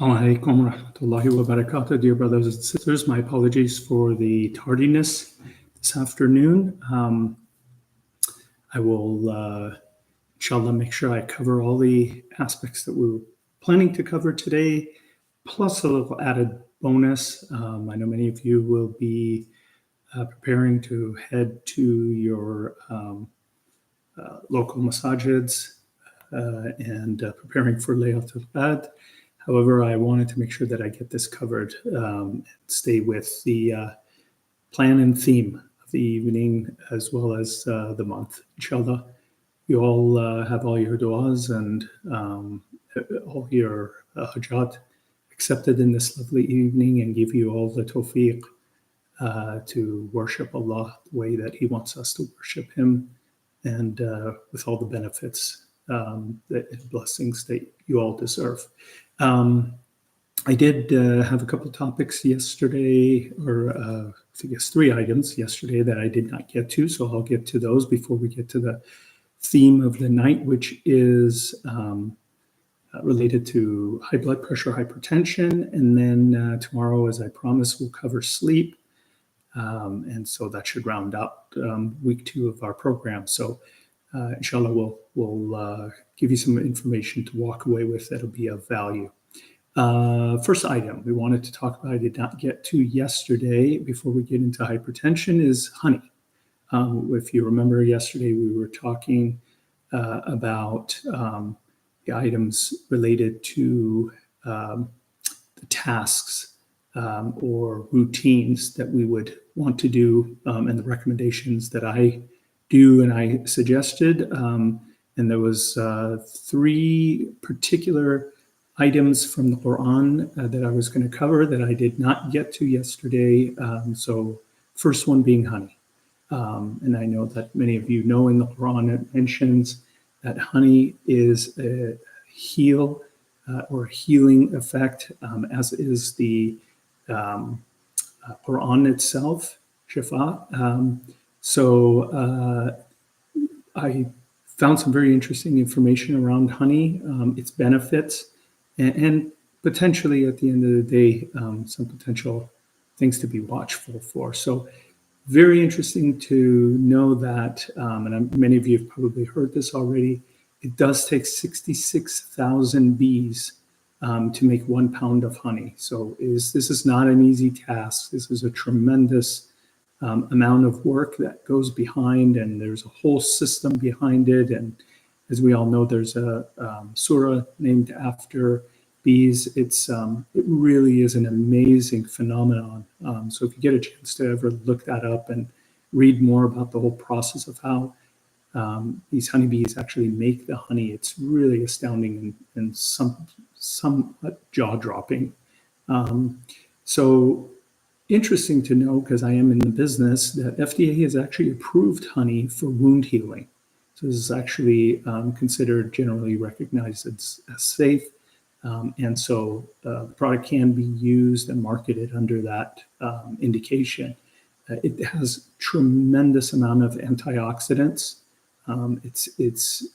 Assalamu alaikum wa rahmatullahi wa barakatuh, dear brothers and sisters. My apologies for the tardiness this afternoon. I will, inshallah, make sure I cover all the aspects that we were planning to cover today, plus a little added bonus. I know many of you will be preparing to head to your local masajids and preparing for Laylatul Qadr. However, I wanted to make sure that I get this covered and stay with the plan and theme of the evening as well as the month. Inshallah, you all have all your du'as and all your hajat accepted in this lovely evening and give you all the tawfiq to worship Allah the way that He wants us to worship Him, and with all the benefits and blessings that you all deserve. I did have a couple of topics yesterday, or I guess 3 items yesterday that I did not get to, so I'll get to those before we get to the theme of the night, which is related to high blood pressure, hypertension, and then tomorrow, as I promised, we'll cover sleep. And so that should round up week 2 of our program. So inshallah, we'll give you some information to walk away with that'll be of value. First item we wanted to talk about, I did not get to yesterday before we get into hypertension, is honey. If you remember yesterday, we were talking about the items related to the tasks or routines that we would want to do, and the recommendations that I do and I suggested. And there was 3 particular items from the Quran that I was going to cover that I did not get to yesterday. So first one being honey. And I know that many of you know in the Quran it mentions that honey is a or healing effect, as is the Quran itself, Shifa. So I found some very interesting information around honey, its benefits, and potentially at the end of the day, some potential things to be watchful for. So very interesting to know that, and many of you have probably heard this already, it does take 66,000 bees to make 1 pound of honey. So this is not an easy task. This is a tremendous amount of work that goes behind, and there's a whole system behind it. And as we all know, there's a surah named after bees. It really is an amazing phenomenon. So if you get a chance to ever look that up and read more about the whole process of how these honeybees actually make the honey, it's really astounding and somewhat jaw-dropping. So interesting to know, because I am in the business, that FDA has actually approved honey for wound healing. So this is actually considered generally recognized as safe. And so the product can be used and marketed under that indication. It has tremendous amount of antioxidants. It's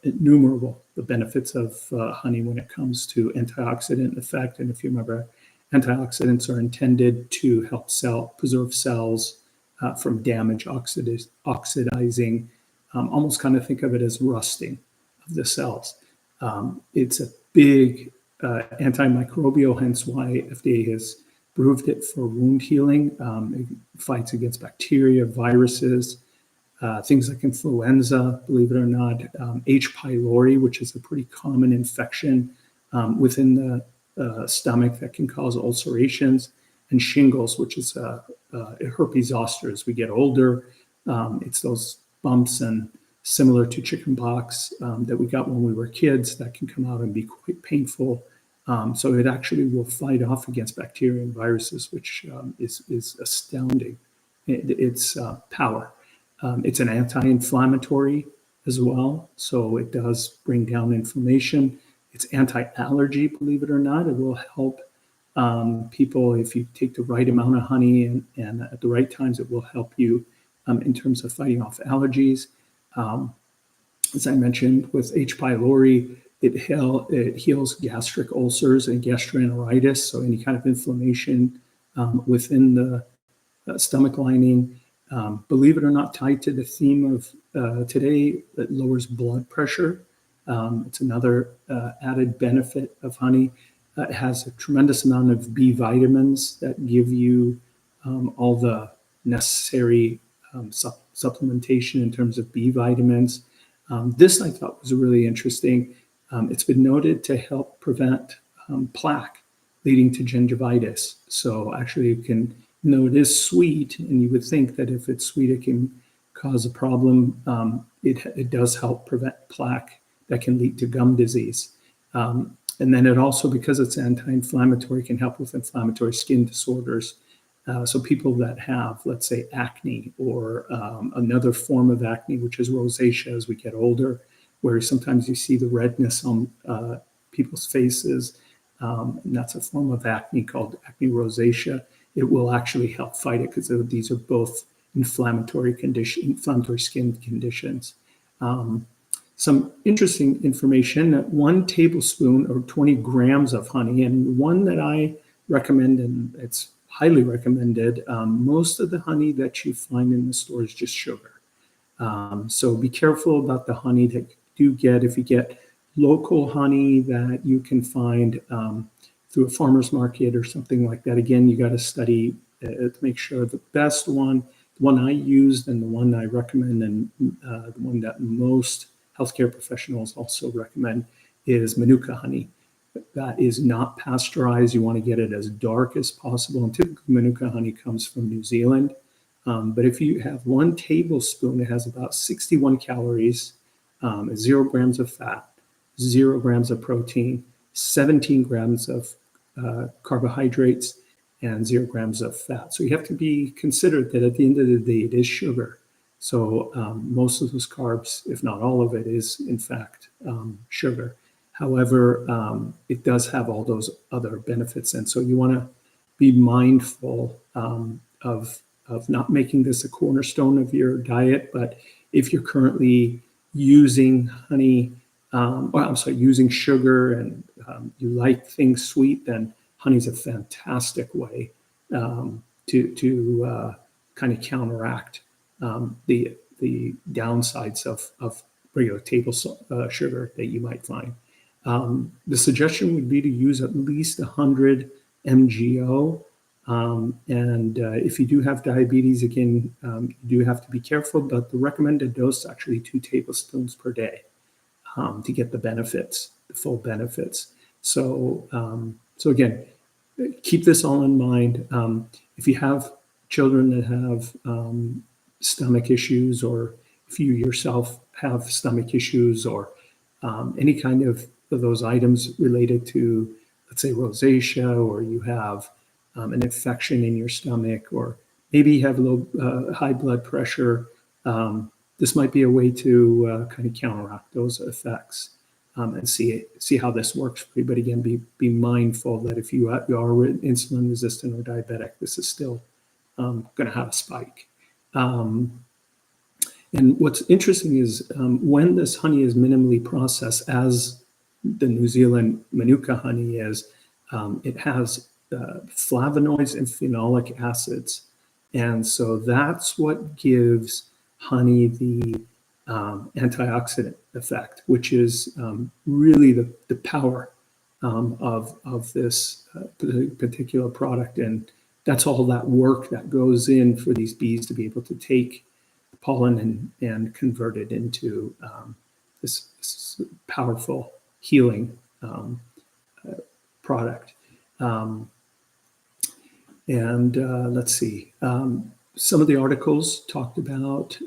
innumerable, the benefits of honey when it comes to antioxidant effect. And if you remember, antioxidants are intended to help preserve cells from damage, oxidizing, almost kind of think of it as rusting of the cells. It's a big antimicrobial, hence why FDA has approved it for wound healing. It fights against bacteria, viruses, things like influenza, believe it or not, H. pylori, which is a pretty common infection within the stomach that can cause ulcerations, and shingles, which is herpes zoster. As we get older, it's those bumps, and similar to chickenpox that we got when we were kids, that can come out and be quite painful. So it actually will fight off against bacteria and viruses, which is astounding. Its power. It's an anti-inflammatory as well, so it does bring down inflammation. It's anti-allergy, believe it or not. It will help people if you take the right amount of honey and at the right times. It will help you in terms of fighting off allergies. As I mentioned, with H. pylori, It heals gastric ulcers and gastroenteritis, so any kind of inflammation within the stomach lining. Believe it or not, tied to the theme of today, it lowers blood pressure. It's another added benefit of honey. It has a tremendous amount of B vitamins that give you all the necessary supplementation in terms of B vitamins. This I thought was really interesting. It's been noted to help prevent plaque leading to gingivitis. So actually, you can, it is sweet, and you would think that if it's sweet, it can cause a problem. It does help prevent plaque that can lead to gum disease. And then it also, because it's anti-inflammatory, can help with inflammatory skin disorders. So people that have, let's say, acne or another form of acne, which is rosacea as we get older, where sometimes you see the redness on people's faces, and that's a form of acne called acne rosacea. It will actually help fight it because these are both inflammatory skin conditions. Some interesting information: 1 tablespoon or 20 grams of honey, and one that I recommend, and it's highly recommended. Most of the honey that you find in the store is just sugar. So be careful about the honey that you do get. If you get local honey that you can find through a farmer's market or something like that, again, you got to study to make sure the best one, the one I used and the one I recommend, and the one that most healthcare professionals also recommend, is Manuka honey. That is not pasteurized. You want to get it as dark as possible. And typically, Manuka honey comes from New Zealand. But if you have 1 tablespoon, it has about 61 calories, 0 grams of fat, 0 grams of protein, 17 grams of carbohydrates, and 0 grams of fat. So you have to be considerate that at the end of the day, it is sugar. So most of those carbs, if not all of it, is in fact sugar. However, it does have all those other benefits. And so you want to be mindful of not making this a cornerstone of your diet. But if you're currently using honey, using sugar, and you like things sweet, then honey is a fantastic way to kind of counteract the downsides of regular table sugar that you might find. The suggestion would be to use at least 100 MGO. And if you do have diabetes, again, you do have to be careful, but the recommended dose is actually 2 tablespoons per day to get the benefits, the full benefits. So again, keep this all in mind. If you have children that have stomach issues, or if you yourself have stomach issues, or any kind of those items related to, let's say, rosacea, or you have an infection in your stomach, or maybe you have high blood pressure, this might be a way to kind of counteract those effects and see how this works for you. But again, be mindful that if you are insulin resistant or diabetic, this is still going to have a spike. And what's interesting is when this honey is minimally processed, as the New Zealand Manuka honey is, it has flavonoids and phenolic acids. And so that's what gives honey the antioxidant effect, which is really the power of this particular product. And that's all that work that goes in for these bees to be able to take pollen and convert it into this powerful healing product. Let's see. Some of the articles talked about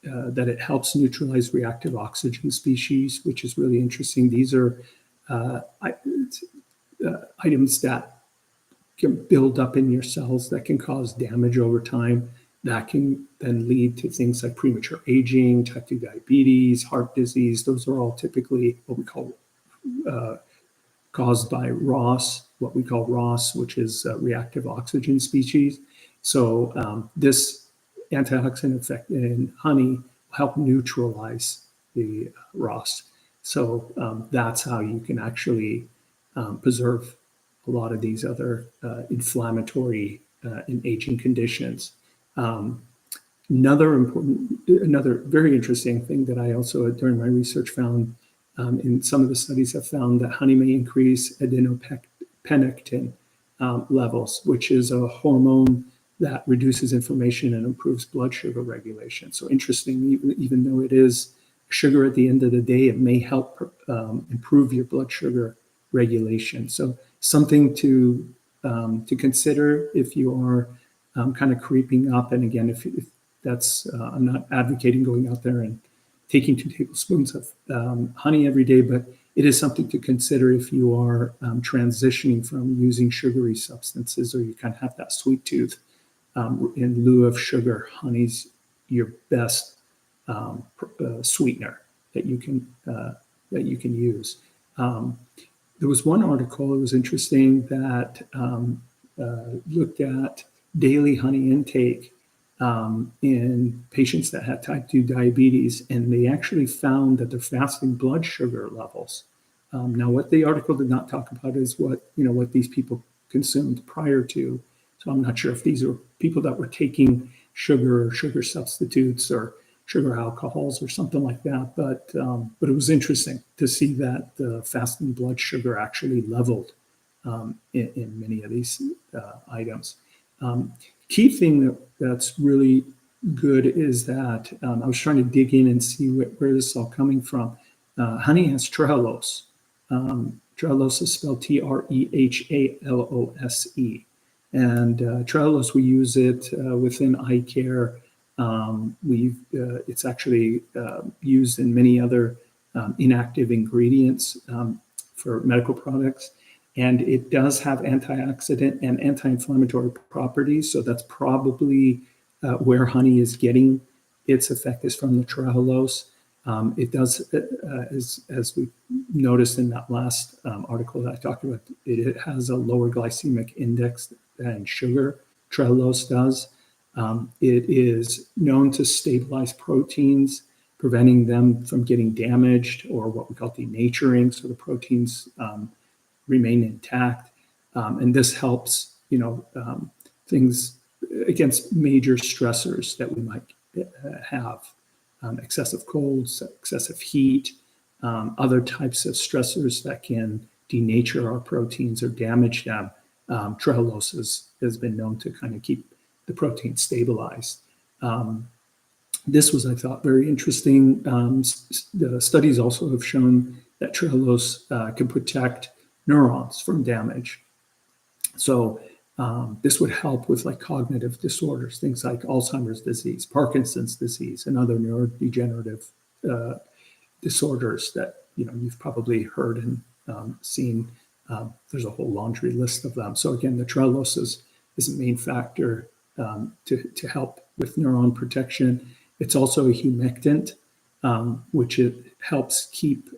that it helps neutralize reactive oxygen species, which is really interesting. These are items that can build up in your cells that can cause damage over time, that can then lead to things like premature aging, type 2 diabetes, heart disease. Those are all typically what we call caused by ROS, what we call ROS, which is reactive oxygen species. So this antioxidant effect in honey will help neutralize the ROS. So that's how you can actually preserve a lot of these other inflammatory and aging conditions. Another very interesting thing that I also, during my research, found in some of the studies have found that honey may increase adenopectin levels, which is a hormone that reduces inflammation and improves blood sugar regulation. So interesting, even though it is sugar at the end of the day, it may help improve your blood sugar regulation. So something to consider if you are kind of creeping up. And again, if that's, I'm not advocating going out there and taking 2 tablespoons of honey every day, but it is something to consider if you are transitioning from using sugary substances, or you kind of have that sweet tooth. In lieu of sugar, honey's your best sweetener that you can use. There was one article that was interesting that looked at daily honey intake in patients that had type 2 diabetes, and they actually found that their fasting blood sugar levels. Now, what the article did not talk about is what these people consumed prior to. So I'm not sure if these are people that were taking sugar or sugar substitutes or sugar alcohols or something like that. But it was interesting to see that the fasting blood sugar actually leveled in many of these items. Key thing that's really good is that I was trying to dig in and see where this is all coming from. Honey has trehalose. Trehalose is spelled Trehalose. And trehalose, we use it within eye care. It's actually used in many other inactive ingredients for medical products. And it does have antioxidant and anti-inflammatory properties. So that's probably where honey is getting its effect, is from the trehalose. It does, as we noticed in that last article that I talked about, it has a lower glycemic index than sugar. Trehalose does. It is known to stabilize proteins, preventing them from getting damaged or what we call denaturing. So the proteins remain intact, and this helps things against major stressors that we might have, excessive colds, excessive heat, other types of stressors that can denature our proteins or damage them. Trehalose has been known to kind of keep the protein stabilized. This was, I thought, very interesting. The studies also have shown that trehalose can protect neurons from damage. So this would help with like cognitive disorders, things like Alzheimer's disease, Parkinson's disease, and other neurodegenerative disorders that you've probably heard and seen. There's a whole laundry list of them. So again, the trehalose is a main factor to help with neuron protection. It's also a humectant, which it helps keep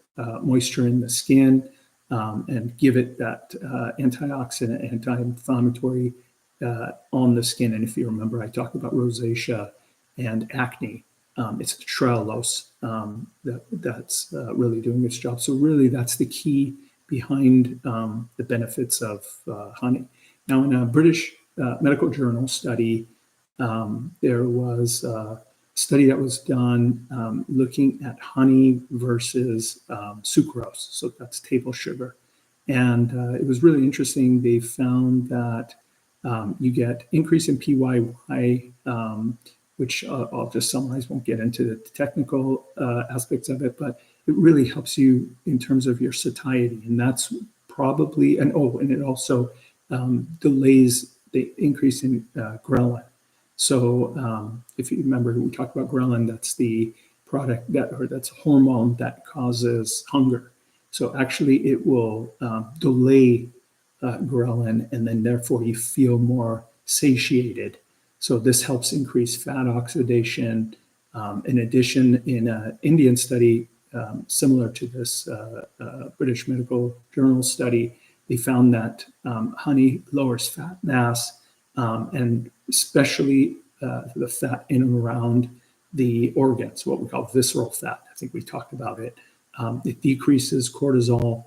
moisture in the skin and give it that antioxidant, anti-inflammatory on the skin. And if you remember, I talked about rosacea and acne. It's the trehalose that's really doing its job. So really, that's the key behind the benefits of honey. Now, in a British medical journal study, there was a study that was done looking at honey versus sucrose. So that's table sugar. And it was really interesting. They found that you get increase in PYY, which I'll just summarize, won't get into the technical aspects of it, but it really helps you in terms of your satiety. And that's probably, and it also delays the increase in ghrelin. So if you remember, we talked about ghrelin, that's the product that's a hormone that causes hunger. So actually it will delay ghrelin, and then therefore you feel more satiated. So this helps increase fat oxidation. In addition, in an Indian study similar to this British Medical Journal study, they found that honey lowers fat mass, and especially the fat in and around the organs, what we call visceral fat. I think we talked about it. It decreases cortisol,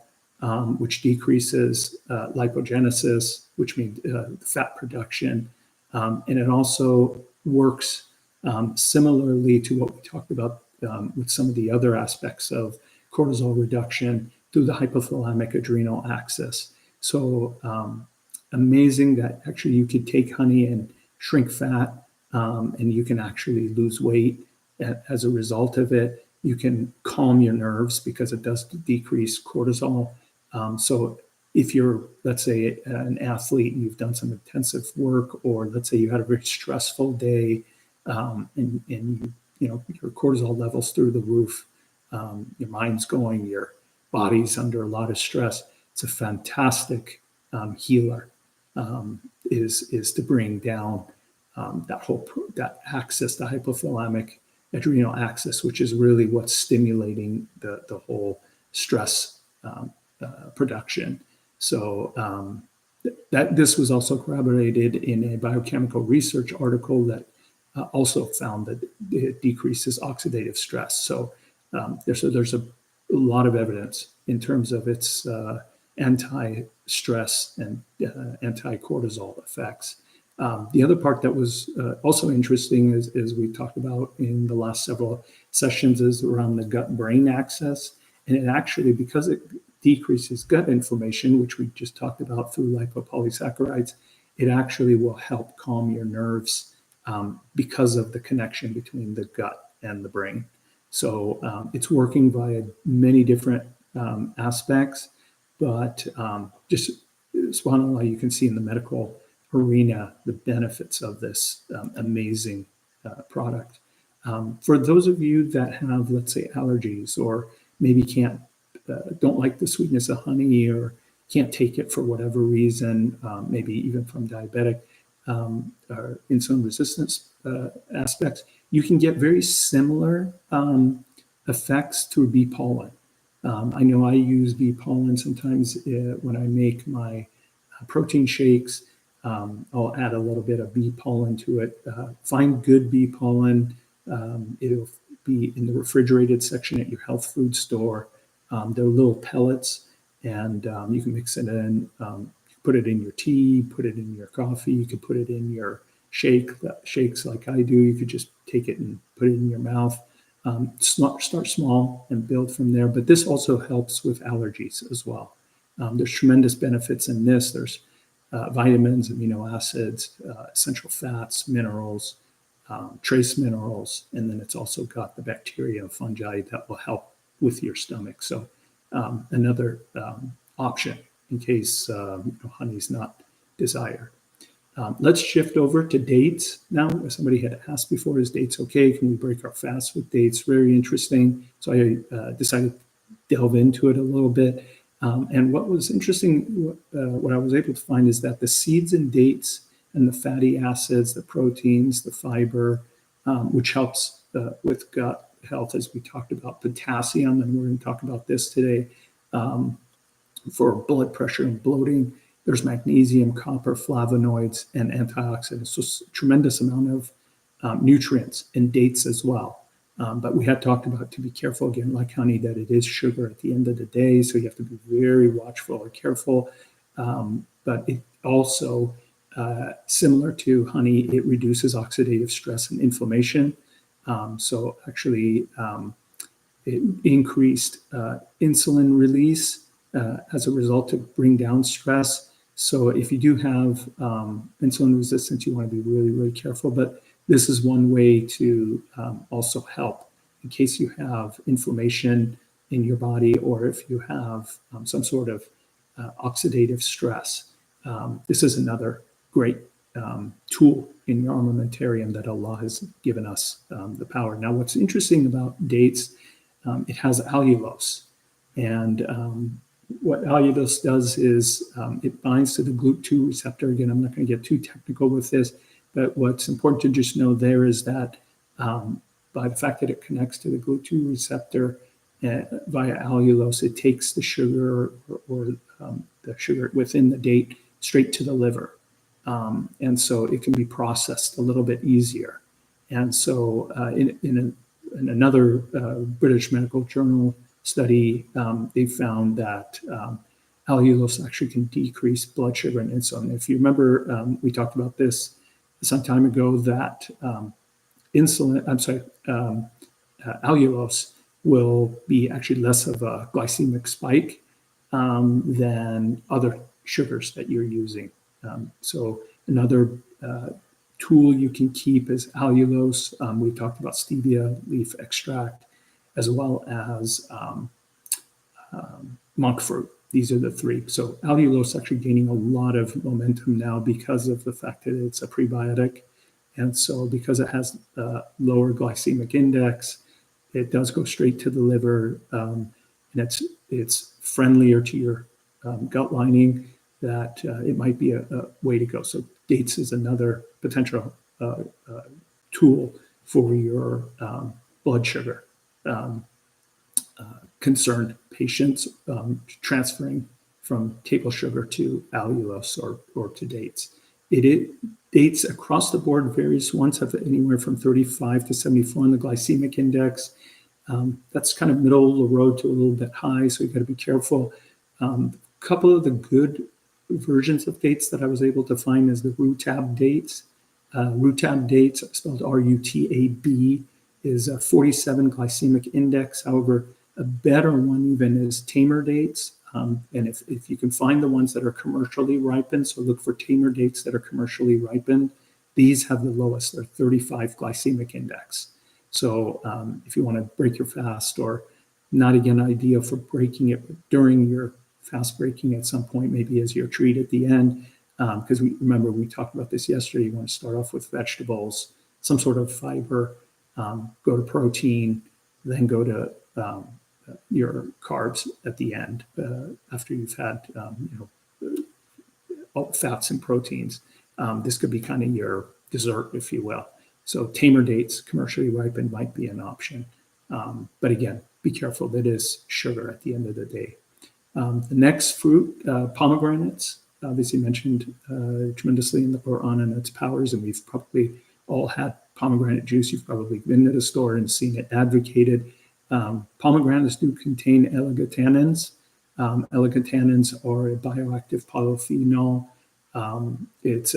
which decreases lipogenesis, which means fat production. And it also works similarly to what we talked about with some of the other aspects of cortisol reduction through the hypothalamic adrenal axis. So amazing that actually you could take honey and shrink fat, and you can actually lose weight as a result of it. You can calm your nerves because it does decrease cortisol. So if you're, let's say, an athlete and you've done some intensive work, or let's say you had a very stressful day, and your cortisol levels through the roof, your mind's going, your body's under a lot of stress, it's a fantastic healer. Is to bring down that axis, the hypothalamic adrenal axis, which is really what's stimulating the whole stress production. So that this was also corroborated in a biochemical research article that also found that it decreases oxidative stress. So there's a lot of evidence in terms of its anti-stress and anti-cortisol effects. The other part that was also interesting, as we talked about in the last several sessions, is around the gut-brain axis. And it actually, because it decreases gut inflammation, which we just talked about through lipopolysaccharides, it actually will help calm your nerves because of the connection between the gut and the brain. So it's working via many different aspects, but just subhanAllah, you can see in the medical arena the benefits of this amazing product. For those of you that have, let's say, allergies, or maybe don't like the sweetness of honey, or can't take it for whatever reason, maybe even from diabetic or insulin resistance aspects, you can get very similar effects through bee pollen. I know I use bee pollen sometimes when I make my protein shakes. I'll add a little bit of bee pollen to it. Find good bee pollen. It'll be in the refrigerated section at your health food store. They're little pellets, and you can mix it in. Put it in your tea, put it in your coffee. You could put it in your shakes like I do. You could just take it and put it in your mouth. Start small and build from there. But this also helps with allergies as well. There's tremendous benefits in this. There's vitamins, amino acids, essential fats, minerals, trace minerals, and then it's also got the bacteria and fungi that will help with your stomach. So another option in case honey's not desired. Let's shift over to dates now. Somebody had asked before, is dates okay? Can we break our fast with dates? Very interesting. So I decided to delve into it a little bit. And what was interesting, what I was able to find, is that the seeds and dates and the fatty acids, the proteins, the fiber, which helps with gut health, as we talked about, potassium, and we're going to talk about this today, for blood pressure and bloating. There's magnesium, copper, flavonoids, and antioxidants. So tremendous amount of nutrients in dates as well. But we had talked about, to be careful, again, like honey, that it is sugar at the end of the day. So you have to be very watchful and careful. But it also, similar to honey, it reduces oxidative stress and inflammation. So actually, it increased insulin release as a result to bring down stress. So if you do have insulin resistance, you want to be really, really careful. But this is one way to also help in case you have inflammation in your body, or if you have some sort of oxidative stress. This is another great tool in your armamentarium that Allah has given us the power. Now, what's interesting about dates, it has allulose. And what allulose does is it binds to the GLUT2 receptor. Again, I'm not going to get too technical with this, but what's important to just know there is that by the fact that it connects to the GLUT2 receptor via allulose, it takes the sugar or the sugar within the date straight to the liver. And so it can be processed a little bit easier. And so in another British medical journal study, they found that allulose actually can decrease blood sugar and insulin. If you remember, we talked about this some time ago, that allulose will be actually less of a glycemic spike than other sugars that you're using. So another tool you can keep is allulose. We talked about stevia leaf extract, as well as monk fruit. These are the three. So allulose actually gaining a lot of momentum now because of the fact that it's a prebiotic. And so because it has a lower glycemic index, it does go straight to the liver, and it's friendlier to your gut lining, that it might be a way to go. So dates is another potential tool for your blood sugar concerned patients, transferring from table sugar to allulose or to dates. Dates across the board, various ones have anywhere from 35 to 74 on the glycemic index. That's kind of middle of the road to a little bit high, so you've got to be careful. A couple of the good versions of dates that I was able to find is the Rutab dates. Rutab dates, spelled R-U-T-A-B, is a 47 glycemic index. However, a better one even is tamer dates. And if you can find the ones that are commercially ripened, so look for tamer dates that are commercially ripened, these have the lowest, they're 35 glycemic index. So if you want to break your fast, or not again ideal for breaking it during your fast breaking at some point, maybe as your treat at the end, because remember we talked about this yesterday, you want to start off with vegetables, some sort of fiber, go to protein, then go to your carbs at the end, after you've had all fats and proteins. This could be kind of your dessert, if you will. So tamer dates, commercially ripened, might be an option. But again, be careful, that is sugar at the end of the day. The next fruit, pomegranates, obviously mentioned tremendously in the Quran and its powers, and we've probably all had pomegranate juice. You've probably been to the store and seen it advocated. Pomegranates do contain elegotannins. Elegotannins are a bioactive polyphenol. It's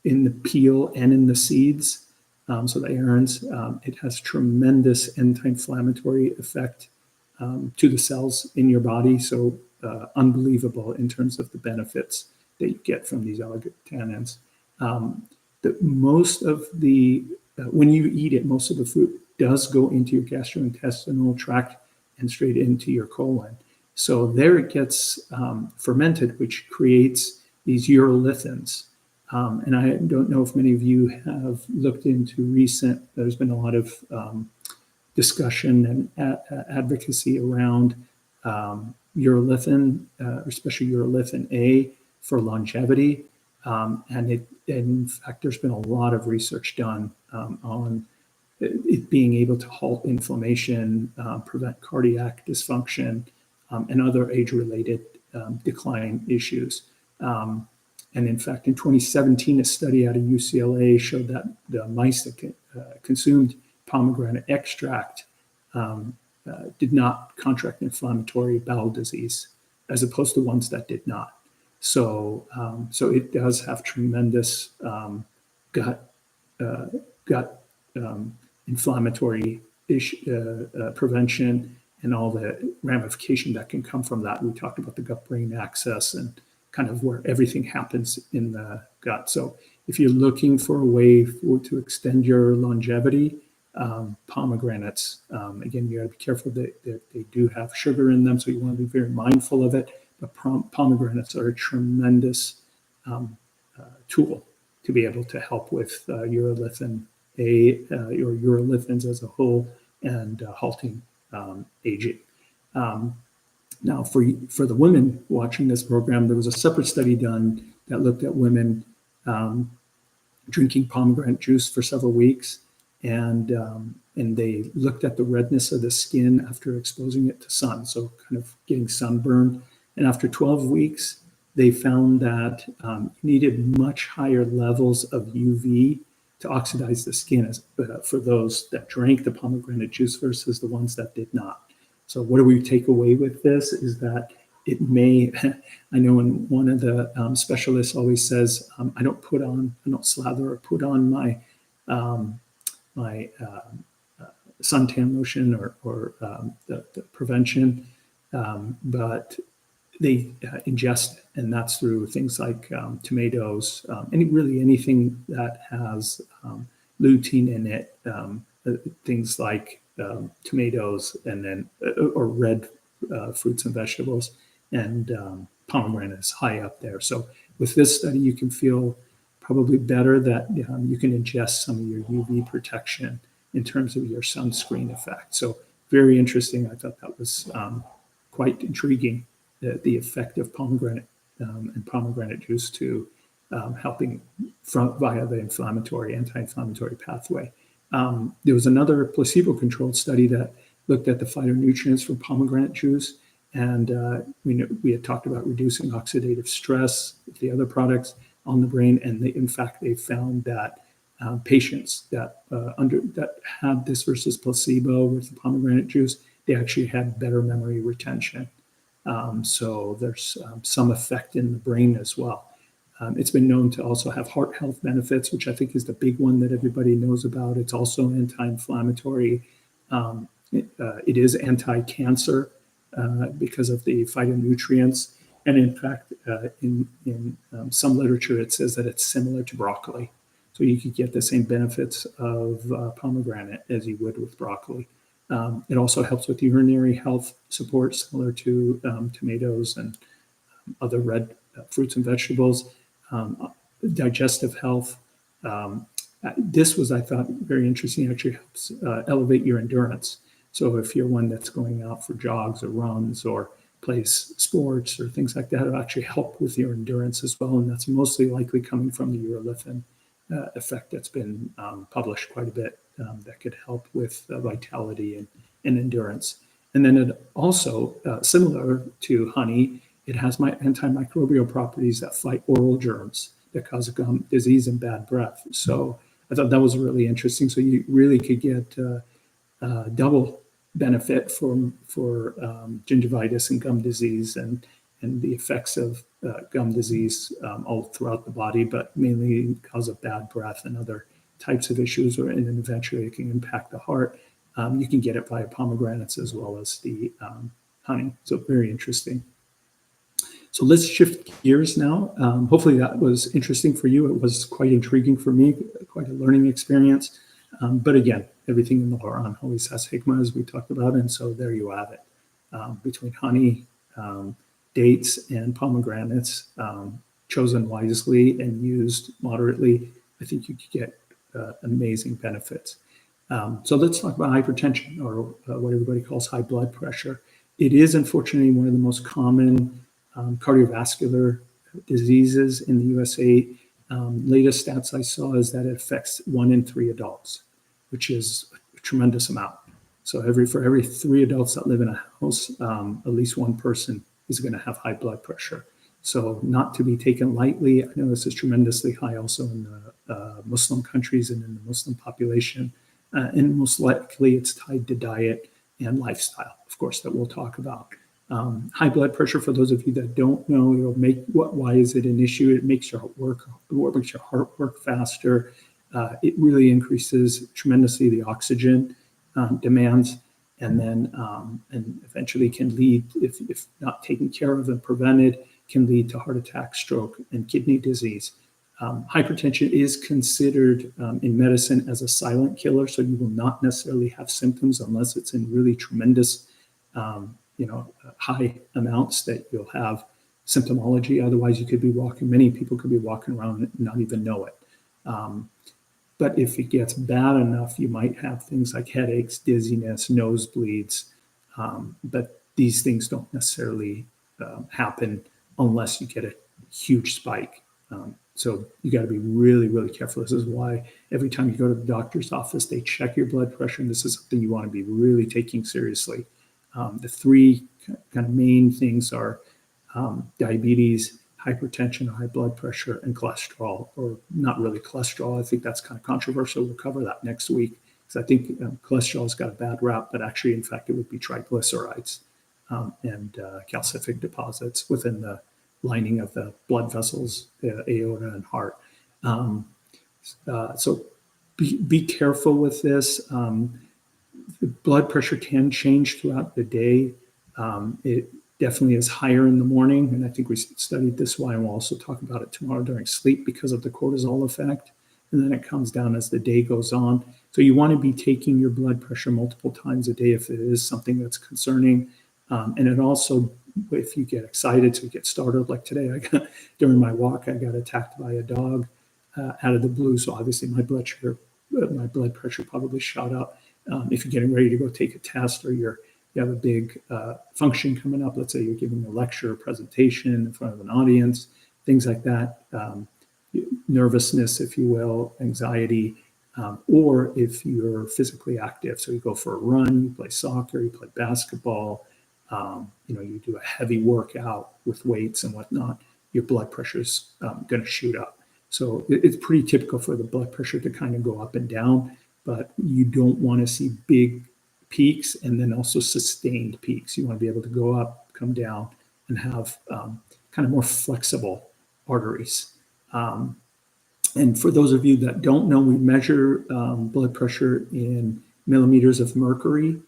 in the peel and in the seeds, so the airins. It has tremendous anti-inflammatory effect to the cells in your body, so unbelievable in terms of the benefits that you get from these elegotannins. Most of the, when you eat it, most of the fruit does go into your gastrointestinal tract and straight into your colon. So there it gets fermented, which creates these urolithins. And I don't know if many of you have looked into there's been a lot of discussion and advocacy around urolithin, especially urolithin A, for longevity. And in fact, there's been a lot of research done on it being able to halt inflammation, prevent cardiac dysfunction, and other age-related decline issues. And in fact, in 2017, a study out of UCLA showed that the mice that consumed pomegranate extract did not contract inflammatory bowel disease, as opposed to ones that did not. So it does have tremendous gut inflammatory prevention and all the ramification that can come from that. We talked about the gut-brain axis and kind of where everything happens in the gut. So if you're looking for a way to extend your longevity, pomegranates, again, you got to be careful that they do have sugar in them, so you want to be very mindful of it. But pomegranates are a tremendous tool to be able to help with urolithin A, or urolithins as a whole, and halting aging. Now, for the women watching this program, there was a separate study done that looked at women drinking pomegranate juice for several weeks, and they looked at the redness of the skin after exposing it to sun, so kind of getting sunburned. And after 12 weeks, they found that you needed much higher levels of UV to oxidize the skin for those that drank the pomegranate juice versus the ones that did not. So what do we take away with this is that it may, I know when one of the specialists always says, I don't slather or put on my suntan lotion or the prevention, but they ingest it, and that's through things like tomatoes, anything that has lutein in it, things like tomatoes, and then or red fruits and vegetables, and pomegranate is high up there. So with this study, you can feel probably better that you can ingest some of your UV protection in terms of your sunscreen effect. So very interesting. I thought that was quite intriguing, the effect of pomegranate and pomegranate juice to helping via the anti-inflammatory pathway. There was another placebo-controlled study that looked at the phytonutrients from pomegranate juice, and we had talked about reducing oxidative stress with the other products on the brain, and in fact, they found that patients that had this versus placebo with the pomegranate juice, they actually had better memory retention. So there's some effect in the brain as well. It's been known to also have heart health benefits, which I think is the big one that everybody knows about. It's also anti-inflammatory. It is anti-cancer because of the phytonutrients. And in fact, in some literature, it says that it's similar to broccoli. So you could get the same benefits of pomegranate as you would with broccoli. It also helps with urinary health support, similar to tomatoes and other red fruits and vegetables. Digestive health. This was, I thought, very interesting. It actually helps elevate your endurance. So if you're one that's going out for jogs or runs or plays sports or things like that, it'll actually help with your endurance as well. And that's mostly likely coming from the urolithin effect that's been published quite a bit, that could help with vitality and endurance. And then it also, similar to honey, it has antimicrobial properties that fight oral germs that cause gum disease and bad breath. So I thought that was really interesting. So you really could get double benefit for gingivitis and gum disease, and the effects of gum disease all throughout the body, but mainly because of bad breath and other types of issues, and then eventually it can impact the heart. You can get it via pomegranates as well as the honey. So very interesting. So let's shift gears now. Hopefully that was interesting for you. It was quite intriguing for me, quite a learning experience. But again, everything in the Quran always has hikmah, as we talked about, and so there you have it. Between honey, dates, and pomegranates, chosen wisely and used moderately, I think you could get amazing benefits. So let's talk about hypertension, or what everybody calls high blood pressure. It is unfortunately one of the most common cardiovascular diseases in the USA. Latest stats I saw is that it affects 1 in 3 adults, which is a tremendous amount. So for every 3 adults that live in a house, at least one person is going to have high blood pressure. So not to be taken lightly. I know this is tremendously high also in the Muslim countries and in the Muslim population. And most likely it's tied to diet and lifestyle, of course, that we'll talk about. High blood pressure, for those of you that don't know, why is it an issue? It makes your heart work faster. It really increases tremendously the oxygen demands, and then and eventually can lead, if not taken care of and prevented, can lead to heart attack, stroke, and kidney disease. Hypertension is considered in medicine as a silent killer, so you will not necessarily have symptoms unless it's in really tremendous high amounts that you'll have symptomology. Otherwise, many people could be walking around and not even know it. But if it gets bad enough, you might have things like headaches, dizziness, nosebleeds. But these things don't necessarily happen unless you get a huge spike. So you got to be really, really careful. This is why every time you go to the doctor's office, they check your blood pressure, and this is something you want to be really taking seriously. The 3 kind of main things are diabetes, hypertension, high blood pressure, and cholesterol, or not really cholesterol. I think that's kind of controversial. We'll cover that next week. Because I think cholesterol's got a bad rap, but actually, in fact, it would be triglycerides and calcific deposits within the lining of the blood vessels, the aorta and heart. So be careful with this. The blood pressure can change throughout the day. It definitely is higher in the morning, and I think we studied this why, and we'll also talk about it tomorrow during sleep because of the cortisol effect. And then it comes down as the day goes on. So you want to be taking your blood pressure multiple times a day if it is something that's concerning. And it also, if you get excited, so you get startled, like today, during my walk, I got attacked by a dog out of the blue. So obviously my blood pressure probably shot up. If you're getting ready to go take a test or you have a big function coming up, let's say you're giving a lecture or presentation in front of an audience, things like that, nervousness, if you will, anxiety, or if you're physically active. So you go for a run, you play soccer, you play basketball, you do a heavy workout with weights and whatnot, your blood pressure's going to shoot up. So it's pretty typical for the blood pressure to kind of go up and down, but you don't want to see big peaks and then also sustained peaks. You want to be able to go up, come down, and have kind of more flexible arteries. And for those of you that don't know, we measure blood pressure in millimeters of mercury.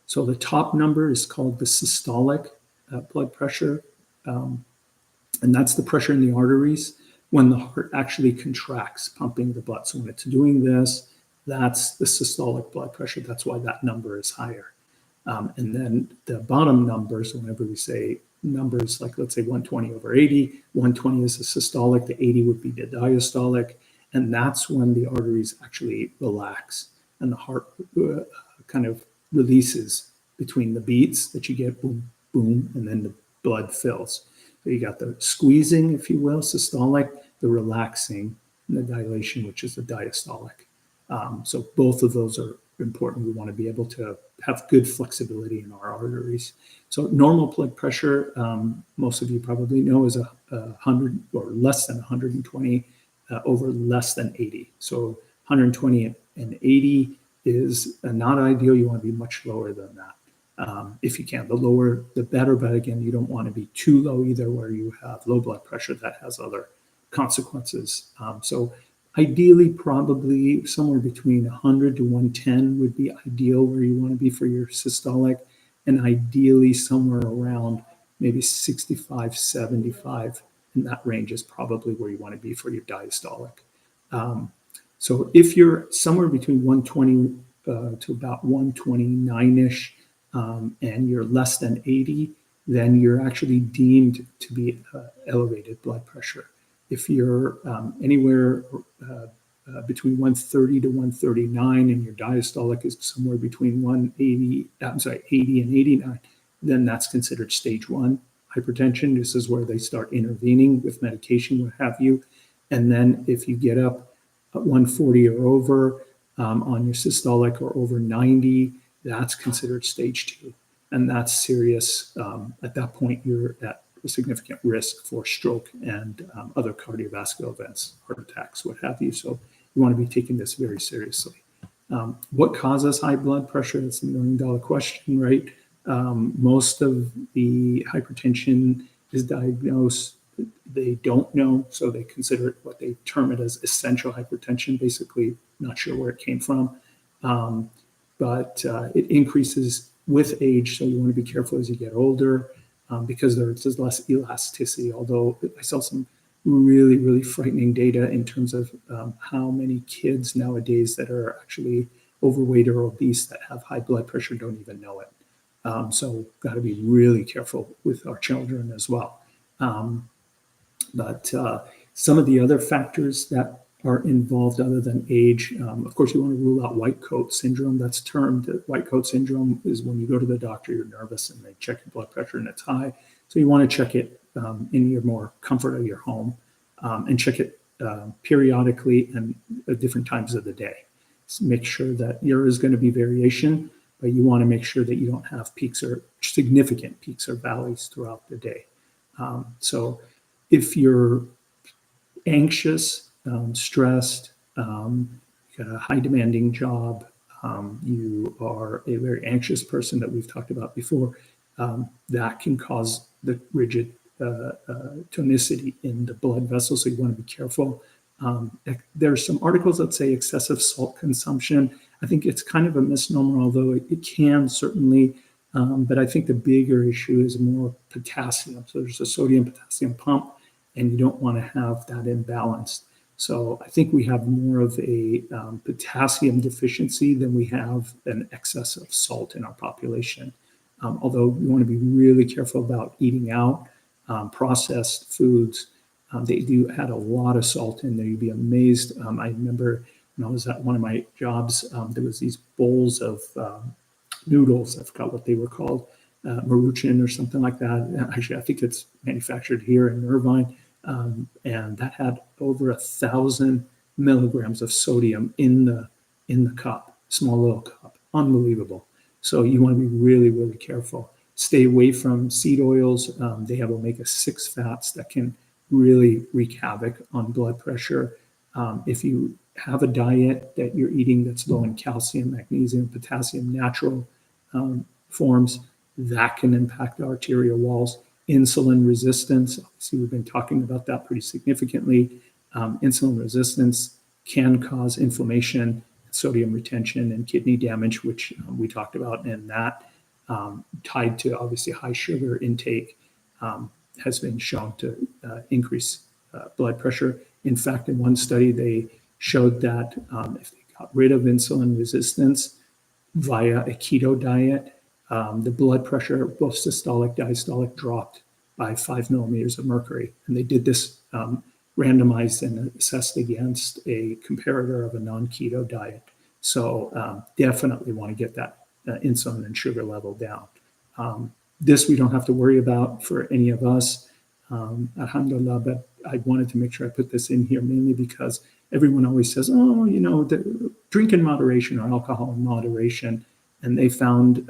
So the top number is called the systolic blood pressure. And that's the pressure in the arteries when the heart actually contracts, pumping the blood. So when it's doing this, that's the systolic blood pressure. That's why that number is higher. And then the bottom numbers, whenever we say numbers like, let's say 120 over 80, 120 is the systolic, the 80 would be the diastolic. And that's when the arteries actually relax and the heart kind of releases between the beats that you get, boom, boom, and then the blood fills. So you got the squeezing, if you will, systolic, the relaxing, and the dilation, which is the diastolic. So both of those are important. We want to be able to have good flexibility in our arteries. So normal blood pressure, most of you probably know, is 100 or less than 120 over less than 80. So 120 and 80 is not ideal. You want to be much lower than that. If you can. The lower, the better. But again, you don't want to be too low either where you have low blood pressure that has other consequences. So ideally, probably somewhere between 100 to 110 would be ideal where you want to be for your systolic, and ideally somewhere around maybe 65, 75 in that range is probably where you want to be for your diastolic. So if you're somewhere between 120 to about 129-ish, and you're less than 80, then you're actually deemed to be elevated blood pressure. If you're anywhere between 130 to 139 and your diastolic is somewhere between 80 and 89, then that's considered stage 1 hypertension. This is where they start intervening with medication, what have you. And then if you get up at 140 or over on your systolic or over 90, that's considered stage 2. And that's serious. At that point, you're at a significant risk for stroke and other cardiovascular events, heart attacks, what have you. So you want to be taking this very seriously. What causes high blood pressure? That's the million-dollar question, right? Most of the hypertension is diagnosed, they don't know, so they consider it what they term it as essential hypertension, basically not sure where it came from. But it increases with age, so you want to be careful as you get older because there's less elasticity, although I saw some really, really frightening data in terms of how many kids nowadays that are actually overweight or obese that have high blood pressure don't even know it. So got to be really careful with our children as well. But some of the other factors that are involved other than age, of course, you want to rule out white coat syndrome. That's termed white coat syndrome is when you go to the doctor, you're nervous and they check your blood pressure and it's high. So you want to check it in your more comfort of your home and check it periodically and at different times of the day. So make sure that there is going to be variation, but you want to make sure that you don't have peaks or significant peaks or valleys throughout the day. So if you're anxious, stressed, got a high demanding job, you are a very anxious person that we've talked about before, that can cause the rigid tonicity in the blood vessels. So you want to be careful. There's some articles that say excessive salt consumption. I think it's kind of a misnomer, although it can certainly, but I think the bigger issue is more potassium. So there's a sodium potassium pump, and you don't want to have that imbalanced. So I think we have more of a potassium deficiency than we have an excess of salt in our population. Although we want to be really careful about eating out, processed foods. They do add a lot of salt in there. You'd be amazed. I remember when I was at one of my jobs, there was these bowls of noodles. I forgot what they were called, Maruchan or something like that. Actually, I think it's manufactured here in Irvine. And that had over 1,000 milligrams of sodium in the cup, small little cup. Unbelievable. So you want to be really, really careful. Stay away from seed oils. They have omega-6 fats that can really wreak havoc on blood pressure. If you have a diet that you're eating that's low in calcium, magnesium, potassium, natural forms, that can impact the arterial walls. Insulin resistance, obviously we've been talking about that pretty significantly. Insulin resistance can cause inflammation, sodium retention, and kidney damage, which we talked about, and that tied to obviously high sugar intake has been shown to increase blood pressure. In fact, in one study, they showed that if they got rid of insulin resistance via a keto diet, the blood pressure, both systolic, diastolic, dropped by 5 millimeters of mercury. And they did this randomized and assessed against a comparator of a non-keto diet. So definitely want to get that insulin and sugar level down. This we don't have to worry about for any of us, alhamdulillah, but I wanted to make sure I put this in here mainly because everyone always says, oh, drink in moderation or alcohol in moderation. And they found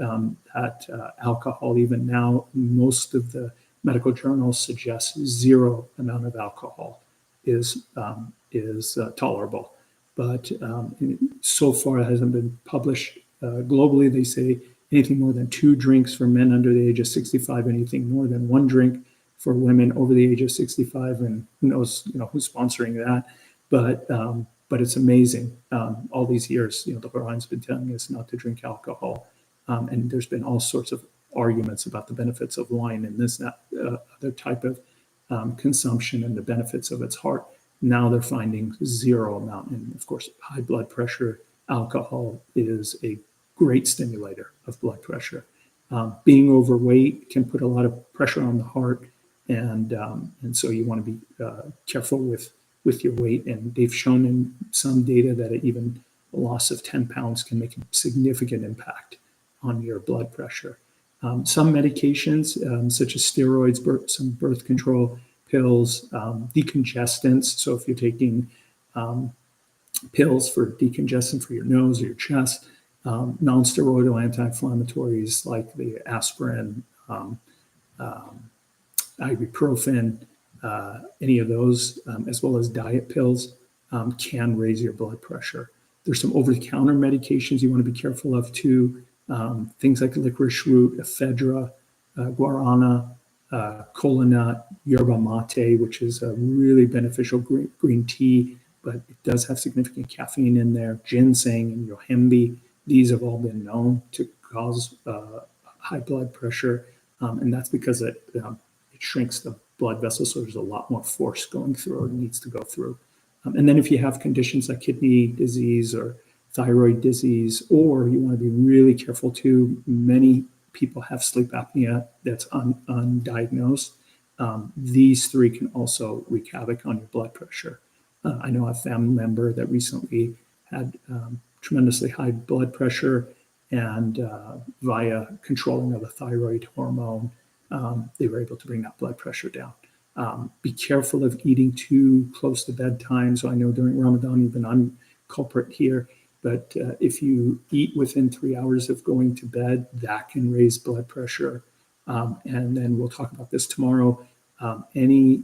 that alcohol, even now, most of the medical journals suggest zero amount of alcohol is tolerable. But so far it hasn't been published globally. They say anything more than 2 drinks for men under the age of 65, anything more than 1 drink for women over the age of 65, and who knows, who's sponsoring that. But it's amazing. All these years, the Quran's been telling us not to drink alcohol, and there's been all sorts of arguments about the benefits of wine and this, that, other type of consumption and the benefits of its heart. Now they're finding zero amount, and of course, high blood pressure, alcohol is a great stimulator of blood pressure. Being overweight can put a lot of pressure on the heart, and so you want to be careful with your weight. And they've shown in some data that even a loss of 10 pounds can make a significant impact on your blood pressure. Some medications, such as steroids, some birth control pills, decongestants. So if you're taking pills for decongestant for your nose or your chest, non-steroidal anti-inflammatories like the aspirin, ibuprofen, any of those, as well as diet pills, can raise your blood pressure. There's some over-the-counter medications you want to be careful of too. Things like licorice root, ephedra, guarana, kola nut, yerba mate, which is a really beneficial green tea, but it does have significant caffeine in there. Ginseng and yohimbe, these have all been known to cause high blood pressure, and that's because it shrinks the blood vessels, so there's a lot more force going through or needs to go through. And then if you have conditions like kidney disease or thyroid disease, or you want to be really careful too, many people have sleep apnea that's undiagnosed. These 3 can also wreak havoc on your blood pressure. I know a family member that recently had tremendously high blood pressure, and via controlling of the thyroid hormone, they were able to bring that blood pressure down. Be careful of eating too close to bedtime. So I know during Ramadan, even I'm culprit here, but if you eat within 3 hours of going to bed, that can raise blood pressure. And then we'll talk about this tomorrow. Any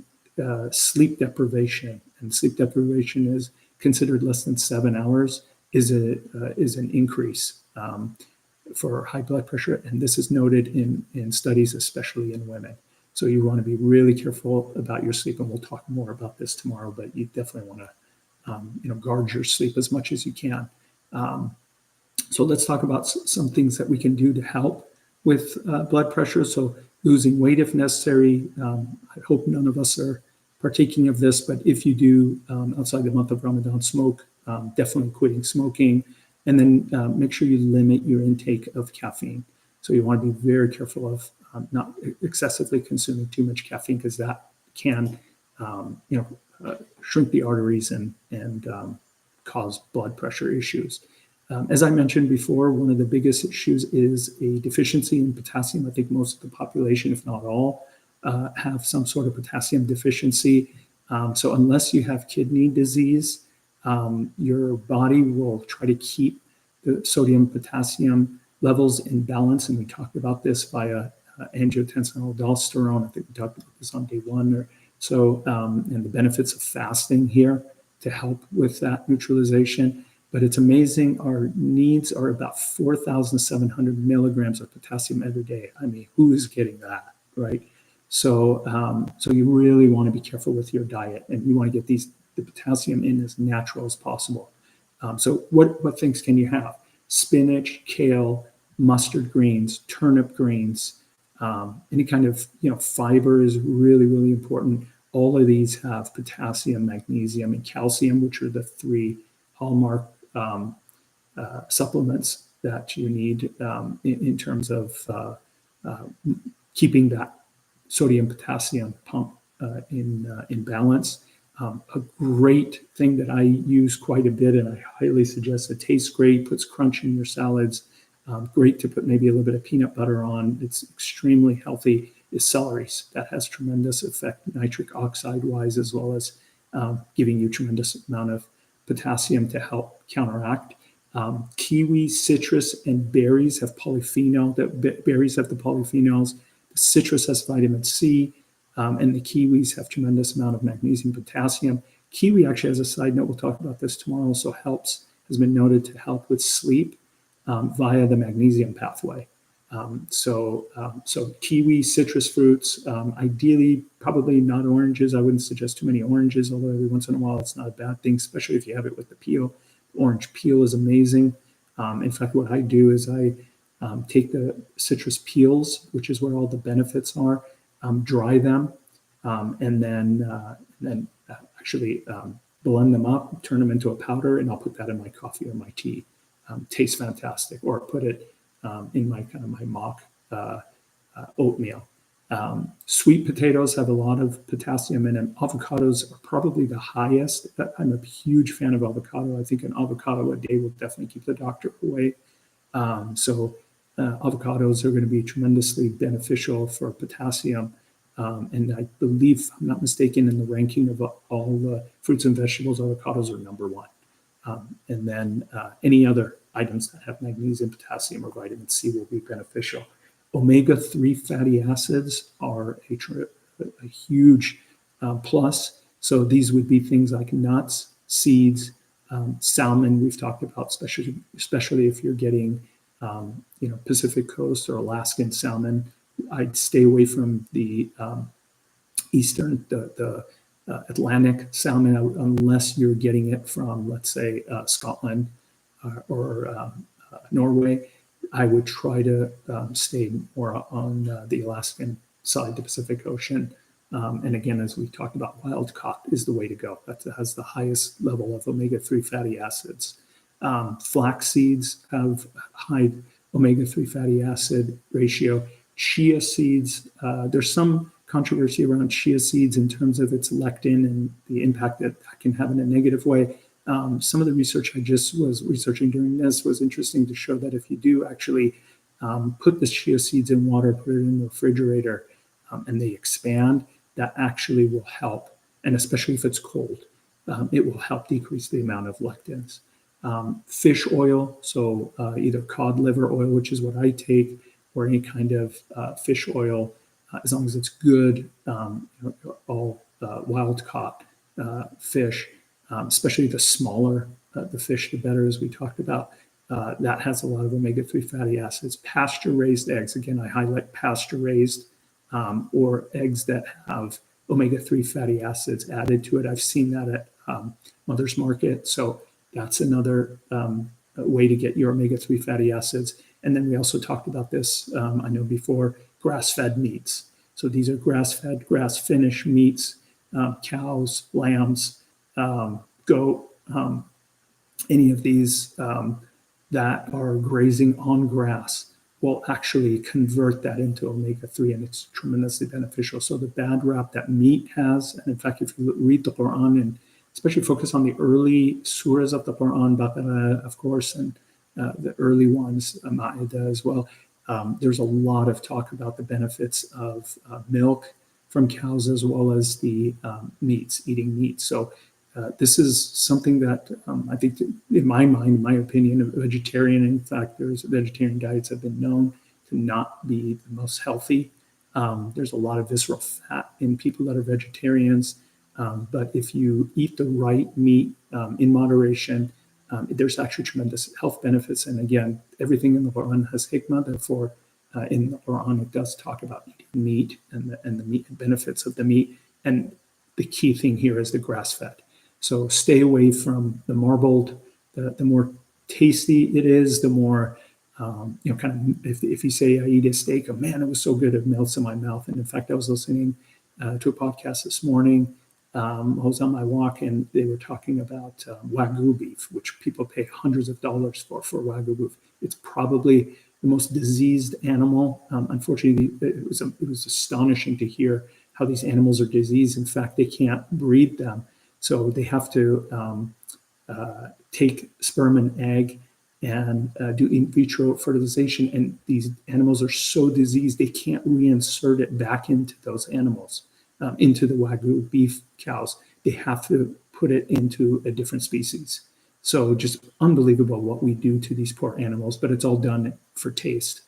sleep deprivation, and sleep deprivation is considered less than 7 hours, is an increase for high blood pressure, and this is noted in studies, especially in women. So you want to be really careful about your sleep, and we'll talk more about this tomorrow. But you definitely want to guard your sleep as much as you can. So let's talk about some things that we can do to help with blood pressure. So losing weight if necessary. I hope none of us are partaking of this, but if you do outside the month of Ramadan smoke, definitely quitting smoking. And then make sure you limit your intake of caffeine. So you want to be very careful of not excessively consuming too much caffeine, because that can shrink the arteries and cause blood pressure issues. As I mentioned before, one of the biggest issues is a deficiency in potassium. I think most of the population, if not all, have some sort of potassium deficiency. So unless you have kidney disease, your body will try to keep the sodium potassium levels in balance. And we talked about this via angiotensin aldosterone. I think we talked about this on day one or so, and the benefits of fasting here to help with that neutralization. But it's amazing. Our needs are about 4,700 milligrams of potassium every day. I mean, who is getting that, right? So, so you really want to be careful with your diet, and you want to get the potassium in as natural as possible. So, what things can you have? Spinach, kale, mustard greens, turnip greens, any kind of fiber is really, really important. All of these have potassium, magnesium, and calcium, which are the three hallmark supplements that you need in terms of keeping that sodium potassium pump in balance. A great thing that I use quite a bit, and I highly suggest, it tastes great, puts crunch in your salads, great to put maybe a little bit of peanut butter on. It's extremely healthy, is celery. That has tremendous effect nitric oxide wise, as well as giving you tremendous amount of potassium to help counteract. Kiwi, citrus, and berries have polyphenol. Berries have the polyphenols. The citrus has vitamin C, and the kiwis have tremendous amount of magnesium, potassium. Kiwi, actually, as a side note, we'll talk about this tomorrow, also has been noted to help with sleep via the magnesium pathway. So kiwi, citrus fruits, ideally probably not oranges. I wouldn't suggest too many oranges, although every once in a while it's not a bad thing, especially if you have it with the peel. Orange peel is amazing. In fact, what I do is I take the citrus peels, which is where all the benefits are, dry them, and then actually blend them up, turn them into a powder, and I'll put that in my coffee or my tea. Tastes fantastic. Or put it in my mock oatmeal. Sweet potatoes have a lot of potassium in them. Avocados are probably the highest. I'm a huge fan of avocado. I think an avocado a day will definitely keep the doctor away. So avocados are going to be tremendously beneficial for potassium. And I believe, if I'm not mistaken, in the ranking of all the fruits and vegetables, avocados are number one. And then any other items that have magnesium, potassium, or vitamin C will be beneficial. Omega-3 fatty acids are a huge plus. So these would be things like nuts, seeds, salmon. We've talked about, especially if you're getting Pacific Coast or Alaskan salmon. I'd stay away from the eastern, the Atlantic salmon, unless you're getting it from, let's say, Scotland or Norway. I would try to stay more on the Alaskan side, the Pacific Ocean. And again, as we talked about, wild caught is the way to go. That has the highest level of omega-3 fatty acids. Flax seeds have high omega-3 fatty acid ratio. Chia seeds, there's some controversy around chia seeds in terms of its lectin and the impact that can have in a negative way. Some of the research I just was researching during this was interesting to show that if you do actually put the chia seeds in water, put it in the refrigerator, and they expand, that actually will help. And especially if it's cold, it will help decrease the amount of lectins. Fish oil, so either cod liver oil, which is what I take, or any kind of fish oil, as long as it's good, all wild caught fish, especially the smaller the fish, the better, as we talked about. That has a lot of omega-3 fatty acids. Pasture-raised eggs, again, I highlight pasture-raised or eggs that have omega-3 fatty acids added to it. I've seen that at Mother's Market. So that's another way to get your omega-3 fatty acids. And then we also talked about this, I know before, grass-fed meats. So these are grass-fed, grass-finished meats, cows, lambs, goat, any of these that are grazing on grass will actually convert that into omega-3, and it's tremendously beneficial. So the bad rap that meat has, and in fact, if you read the Quran and especially focus on the early surahs of the Quran, Baqarah, of course, and the early ones, Ma'idah as well, there's a lot of talk about the benefits of milk from cows as well as the meats, eating meat. So this is something that I think, in my mind, in my opinion, a vegetarian, in fact, there's vegetarian diets have been known to not be the most healthy. There's a lot of visceral fat in people that are vegetarians. But if you eat the right meat in moderation, there's actually tremendous health benefits. And again, everything in the Quran has hikmah. Therefore, in the Quran, it does talk about eating meat and the meat benefits of the meat. And the key thing here is the grass-fed. So stay away from the marbled. The more tasty it is, the more, kind of, if you say I eat a steak, oh man, it was so good, it melts in my mouth. And in fact, I was listening to a podcast this morning. I was on my walk and they were talking about Wagyu beef, which people pay hundreds of dollars for Wagyu beef. It's probably the most diseased animal. Unfortunately, it was astonishing to hear how these animals are diseased. In fact, they can't breed them. So they have to take sperm and egg and do in vitro fertilization. And these animals are so diseased, they can't reinsert it back into those animals, into the Wagyu beef cows. They have to put it into a different species. So just unbelievable what we do to these poor animals, but it's all done for taste.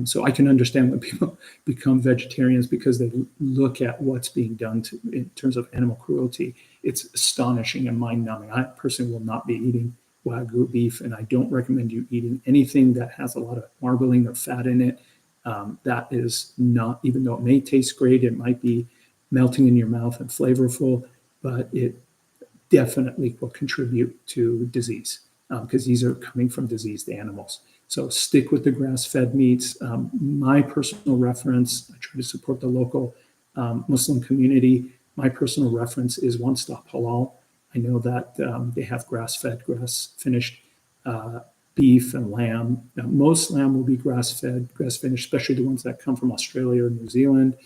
So I can understand when people become vegetarians because they look at what's being done in terms of animal cruelty. It's astonishing and mind-numbing. I personally will not be eating Wagyu beef, and I don't recommend you eating anything that has a lot of marbling or fat in it. That is not, even though it may taste great, it might be melting in your mouth and flavorful, but it definitely will contribute to disease because these are coming from diseased animals. So stick with the grass-fed meats. My personal reference, I try to support the local Muslim community. My personal reference is One Stop Halal. I know that they have grass-fed, grass-finished beef and lamb. Now, most lamb will be grass-fed, grass-finished, especially the ones that come from Australia or New Zealand.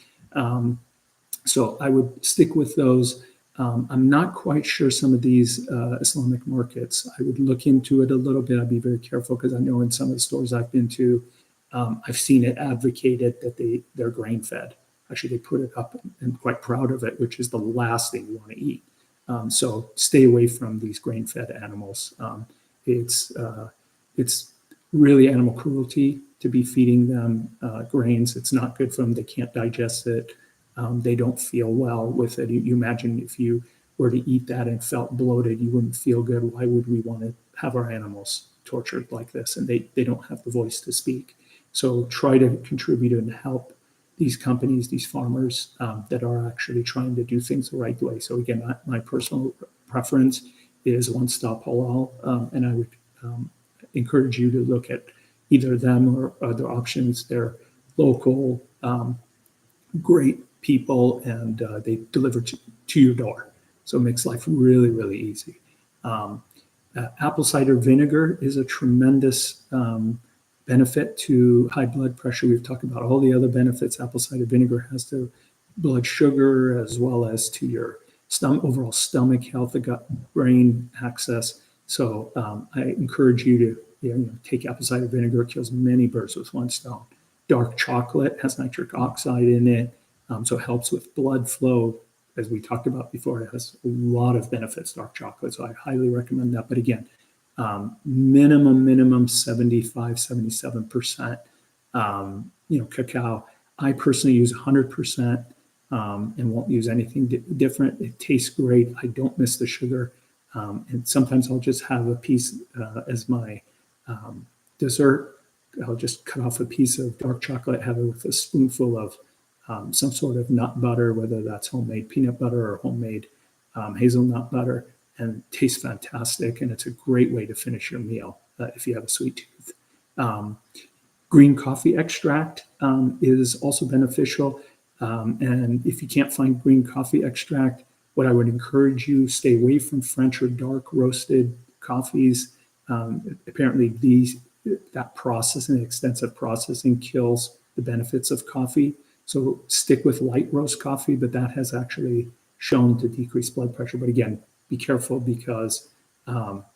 So I would stick with those. I'm not quite sure some of these Islamic markets. I would look into it a little bit. I'd be very careful because I know in some of the stores I've been to, I've seen it advocated that they're grain fed. Actually, they put it up and I'm quite proud of it, which is the last thing you want to eat. So stay away from these grain fed animals. It's really animal cruelty to be feeding them grains. It's not good for them. They can't digest it. They don't feel well with it. You imagine if you were to eat that and felt bloated, you wouldn't feel good. Why would we want to have our animals tortured like this? And they don't have the voice to speak. So try to contribute and help these companies, these farmers that are actually trying to do things the right way. So again, my personal preference is One Stop Halal, and I would encourage you to look at either them or other options. They're local, great people, and they deliver to your door. So it makes life really, really easy. Apple cider vinegar is a tremendous benefit to high blood pressure. We've talked about all the other benefits apple cider vinegar has to blood sugar as well as to your overall stomach health, the gut-brain axis. So I encourage you to take apple cider vinegar. It kills many birds with one stone. Dark chocolate has nitric oxide in it, so it helps with blood flow. As we talked about before, it has a lot of benefits, dark chocolate, so I highly recommend that. But again, minimum 75, 77%, cacao. I personally use 100% and won't use anything different. It tastes great. I don't miss the sugar. And sometimes I'll just have a piece as my dessert. I'll just cut off a piece of dark chocolate, have it with a spoonful of some sort of nut butter, whether that's homemade peanut butter or homemade hazelnut butter, and it tastes fantastic. And it's a great way to finish your meal if you have a sweet tooth. Green coffee extract is also beneficial. And if you can't find green coffee extract, what I would encourage you, stay away from French or dark roasted coffees. Apparently that processing, extensive processing, kills the benefits of coffee. So stick with light roast coffee, but that has actually shown to decrease blood pressure. But again, be careful because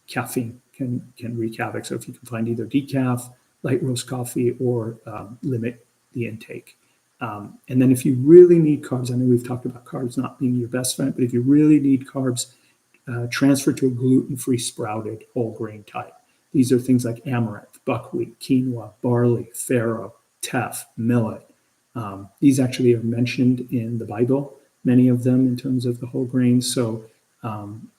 caffeine can wreak havoc. So if you can find either decaf, light roast coffee, or limit the intake. And then if you really need carbs, I know we've talked about carbs not being your best friend, but if you really need carbs, transfer to a gluten-free sprouted whole grain type. These are things like amaranth, buckwheat, quinoa, barley, farro, teff, millet. These actually are mentioned in the Bible, many of them in terms of the whole grains. So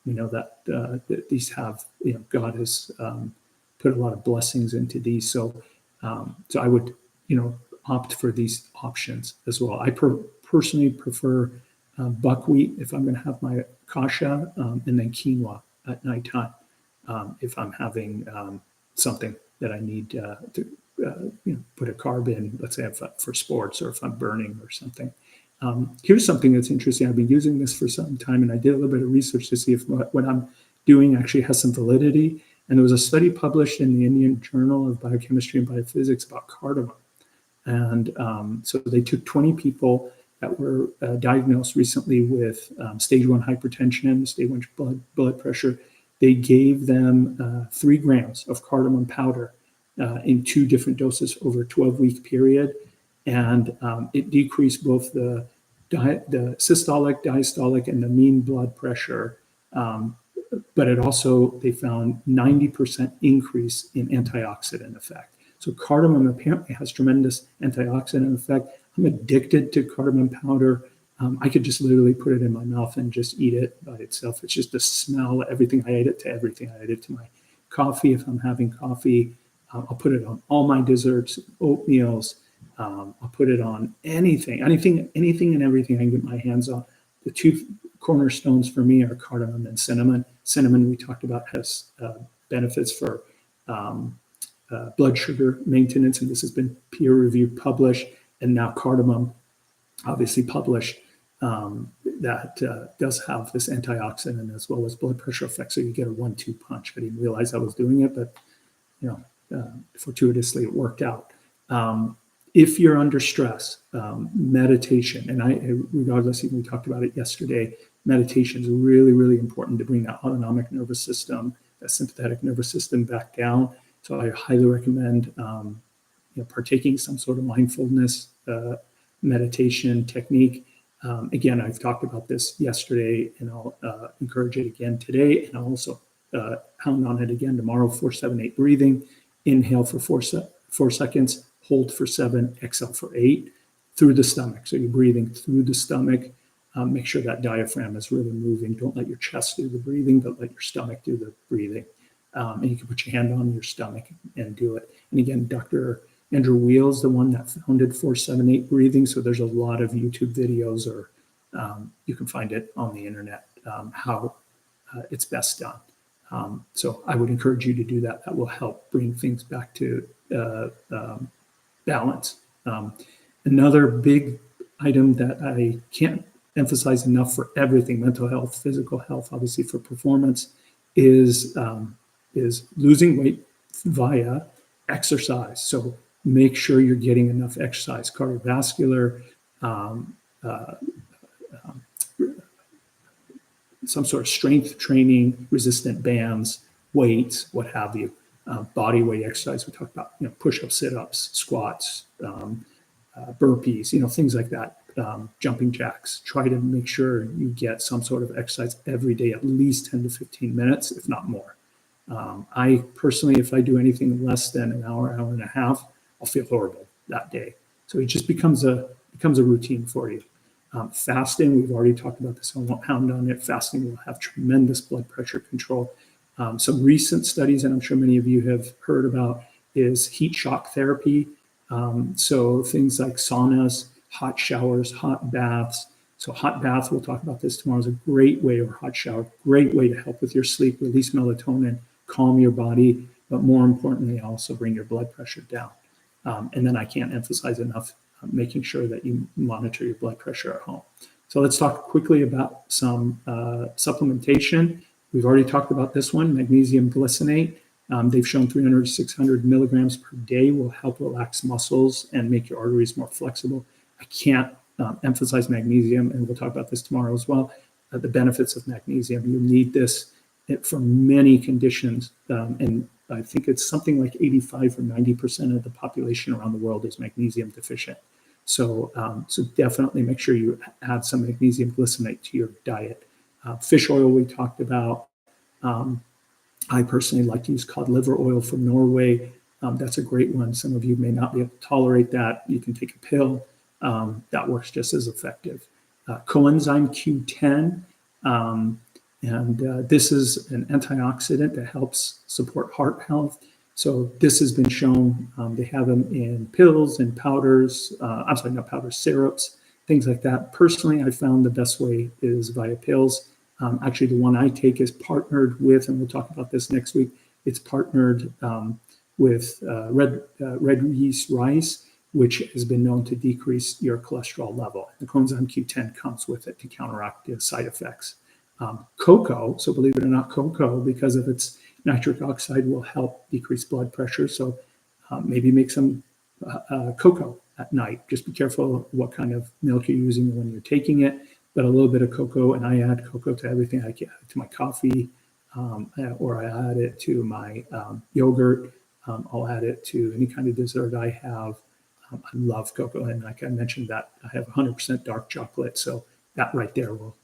we know that these have, God has put a lot of blessings into these. So I would, opt for these options as well. I personally prefer buckwheat if I'm going to have my kasha, and then quinoa at nighttime if I'm having something that I need to put a carb in, let's say for sports or if I'm burning or something. Here's something that's interesting. I've been using this for some time, and I did a little bit of research to see if what I'm doing actually has some validity. And there was a study published in the Indian Journal of Biochemistry and Biophysics about cardamom. And so they took 20 people that were diagnosed recently with stage 1 hypertension, stage 1 blood pressure. They gave them 3 grams of cardamom powder in 2 different doses over a 12-week period. And it decreased both the systolic, diastolic, and the mean blood pressure. But it also, they found 90% increase in antioxidant effect. So cardamom apparently has tremendous antioxidant effect. I'm addicted to cardamom powder. I could just literally put it in my mouth and just eat it by itself. It's just the smell, everything. I add it to everything. I add it to my coffee if I'm having coffee. I'll put it on all my desserts, oatmeals. I'll put it on anything and everything I can get my hands on. The 2 cornerstones for me are cardamom and cinnamon. Cinnamon, we talked about, has benefits for blood sugar maintenance, and this has been peer-reviewed, published, and now cardamom, obviously published, that does have this antioxidant as well as blood pressure effect. So you get a 1-2 punch. I didn't realize I was doing it, but fortuitously it worked out. If you're under stress, meditation, and regardless, even we talked about it yesterday, meditation is really, really important to bring that autonomic nervous system, that sympathetic nervous system back down. So I highly recommend partaking some sort of mindfulness meditation technique. Again, I've talked about this yesterday, and I'll encourage it again today, and I'll also pound on it again tomorrow. 4-7-8 breathing. Inhale for 4 seconds, hold for 7, exhale for 8 through the stomach. So you're breathing through the stomach. Make sure that diaphragm is really moving. Don't let your chest do the breathing, but let your stomach do the breathing. And you can put your hand on your stomach and do it. And again, Dr. Andrew Weil's the one that founded 4-7-8 breathing. So there's a lot of YouTube videos, or you can find it on the internet, how it's best done. So I would encourage you to do that. That will help bring things back to balance. Another big item that I can't emphasize enough for everything, mental health, physical health, obviously for performance, is losing weight via exercise. So make sure you're getting enough exercise, cardiovascular, some sort of strength training, resistant bands, weights, what have you. Body weight exercise, we talked about, push-ups, sit-ups, squats, burpees, things like that, jumping jacks. Try to make sure you get some sort of exercise every day, at least 10 to 15 minutes, if not more. I personally, if I do anything less than an hour and a half, I'll feel horrible that day. So it just becomes a routine for you. Fasting, we've already talked about this, I won't pound on it. Fasting will have tremendous blood pressure control. Some recent studies, and I'm sure many of you have heard about, is heat shock therapy. So things like saunas, hot showers, hot baths. So hot bath, we'll talk about this tomorrow, is a great way, or hot shower, great way to help with your sleep, release melatonin, calm your body, but more importantly, also bring your blood pressure down. And then I can't emphasize enough making sure that you monitor your blood pressure at home. So let's talk quickly about some supplementation. We've already talked about this one, magnesium glycinate. They've shown 300 to 600 milligrams per day will help relax muscles and make your arteries more flexible. I can't emphasize magnesium, and we'll talk about this tomorrow as well, the benefits of magnesium. You need this for many conditions, and I think it's something like 85 or 90% of the population around the world is magnesium deficient. So definitely make sure you add some magnesium glycinate to your diet. Fish oil we talked about. I personally like to use cod liver oil from Norway. That's a great one. Some of you may not be able to tolerate that. You can take a pill. That works just as effective. Coenzyme Q10. This is an antioxidant that helps support heart health. So this has been shown. They have them in pills and powders. I'm sorry, not powders, syrups, things like that. Personally, I found the best way is via pills. Actually, the one I take is partnered with, and we'll talk about this next week, it's partnered with red yeast rice, which has been known to decrease your cholesterol level. The coenzyme Q10 comes with it to counteract the side effects. Cocoa, so believe it or not, cocoa, because of its nitric oxide, will help decrease blood pressure. So maybe make some cocoa at night. Just be careful what kind of milk you're using when you're taking it, but a little bit of cocoa, and I add cocoa to everything. I get to my coffee, or I add it to my yogurt. I'll add it to any kind of dessert I have. I love cocoa, and like I mentioned, that I have 100% dark chocolate, so that right there will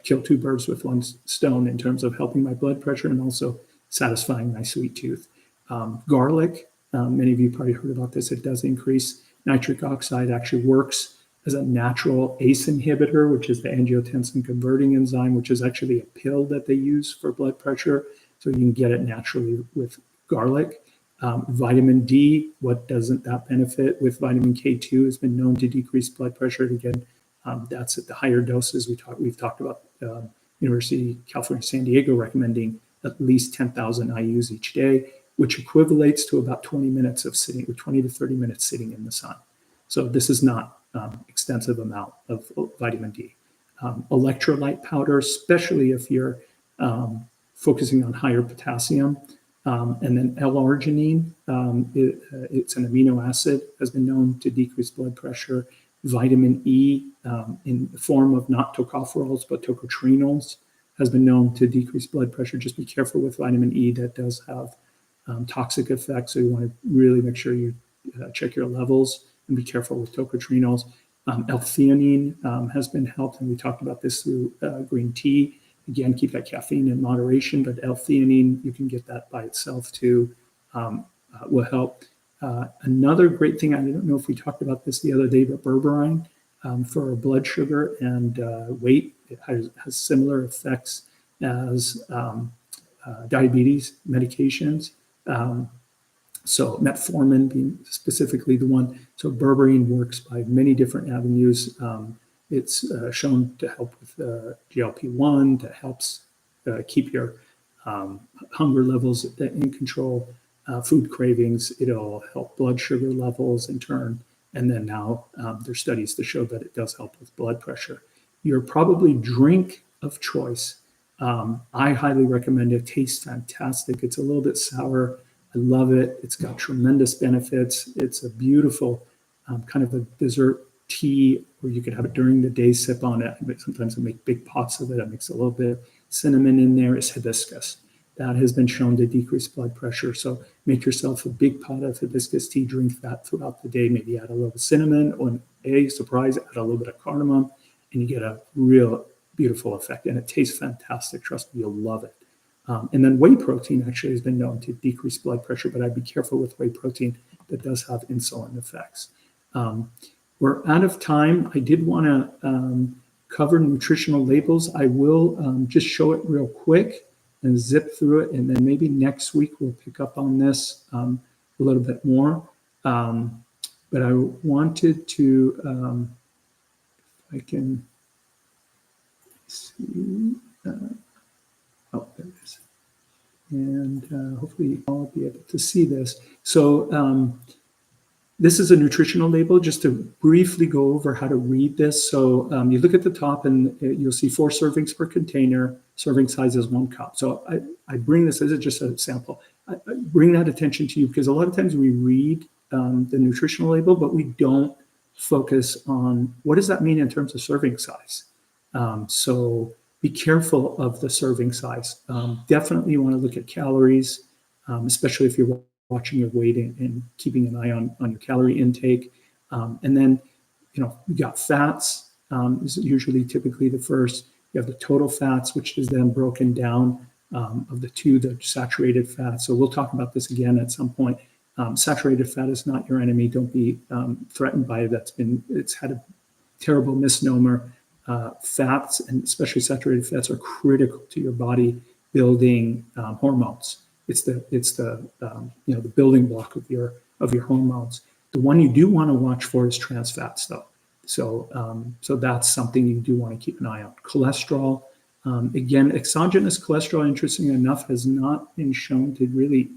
kill two birds with one stone in terms of helping my blood pressure and also satisfying my sweet tooth. Garlic, many of you probably heard about this. It does increase nitric oxide, actually works as a natural ACE inhibitor, which is the angiotensin converting enzyme, which is actually a pill that they use for blood pressure. So you can get it naturally with garlic. Vitamin D, what doesn't that benefit? With vitamin K2 has been known to decrease blood pressure. Again, that's at the higher doses. We've talked about University of California, San Diego recommending at least 10,000 IUs each day, which equivalates to about 20 minutes of sitting, or 20 to 30 minutes sitting in the sun. So this is not extensive amount of vitamin D. Electrolyte powder, especially if you're focusing on higher potassium. And then L-arginine, it's an amino acid, has been known to decrease blood pressure. Vitamin E, in the form of not tocopherols, but tocotrienols, has been known to decrease blood pressure. Just be careful with vitamin E. That does have toxic effects, so you want to really make sure you check your levels and be careful with tocotrienols. L-theanine has been helped, and we talked about this through green tea. Again, keep that caffeine in moderation, but L-theanine, you can get that by itself too, will help. Another great thing, I don't know if we talked about this the other day, but berberine for blood sugar and weight, it has similar effects as diabetes medications. So metformin being specifically the one. So berberine works by many different avenues. It's shown to help with GLP-1, that helps keep your hunger levels in control, food cravings. It'll help blood sugar levels in turn. And then now there's studies to show that it does help with blood pressure. Your probably drink of choice, I highly recommend it. It tastes fantastic. It's a little bit sour. I love it. It's got tremendous benefits. It's a beautiful kind of a dessert tea, where you could have it during the day, sip on it. Sometimes I make big pots of it. I mix a little bit of cinnamon in there. It's hibiscus. That has been shown to decrease blood pressure. So make yourself a big pot of hibiscus tea, drink that throughout the day. Maybe add a little cinnamon, or surprise, add a little bit of cardamom, and you get a real beautiful effect. And it tastes fantastic. Trust me, you'll love it. And then whey protein actually has been known to decrease blood pressure, but I'd be careful with whey protein that does have insulin effects. We're out of time. I did want to cover nutritional labels. I will just show it real quick and zip through it, and then maybe next week we'll pick up on this a little bit more. But I wanted to, if I can see, oh, there it is. And hopefully I'll be able to see this. So this is a nutritional label, just to briefly go over how to read this. So you look at the top and you'll see 4 servings per container. Serving size is 1 cup. So I bring this as just a sample. I bring that attention to you because a lot of times we read the nutritional label, but we don't focus on what does that mean in terms of serving size. So be careful of the serving size. Definitely you want to look at calories, especially if you're watching your weight and keeping an eye on your calorie intake. And then, you got fats, is usually typically the first. You have the total fats, which is then broken down of the 2, the saturated fats. So we'll talk about this again at some point. Saturated fat is not your enemy. Don't be threatened by it. It's had a terrible misnomer. Fats, and especially saturated fats, are critical to your body building hormones. It's the building block of your hormones. The one you do want to watch for is trans fats, though. So that's something you do want to keep an eye on. Cholesterol, again, exogenous cholesterol, interestingly enough, has not been shown to really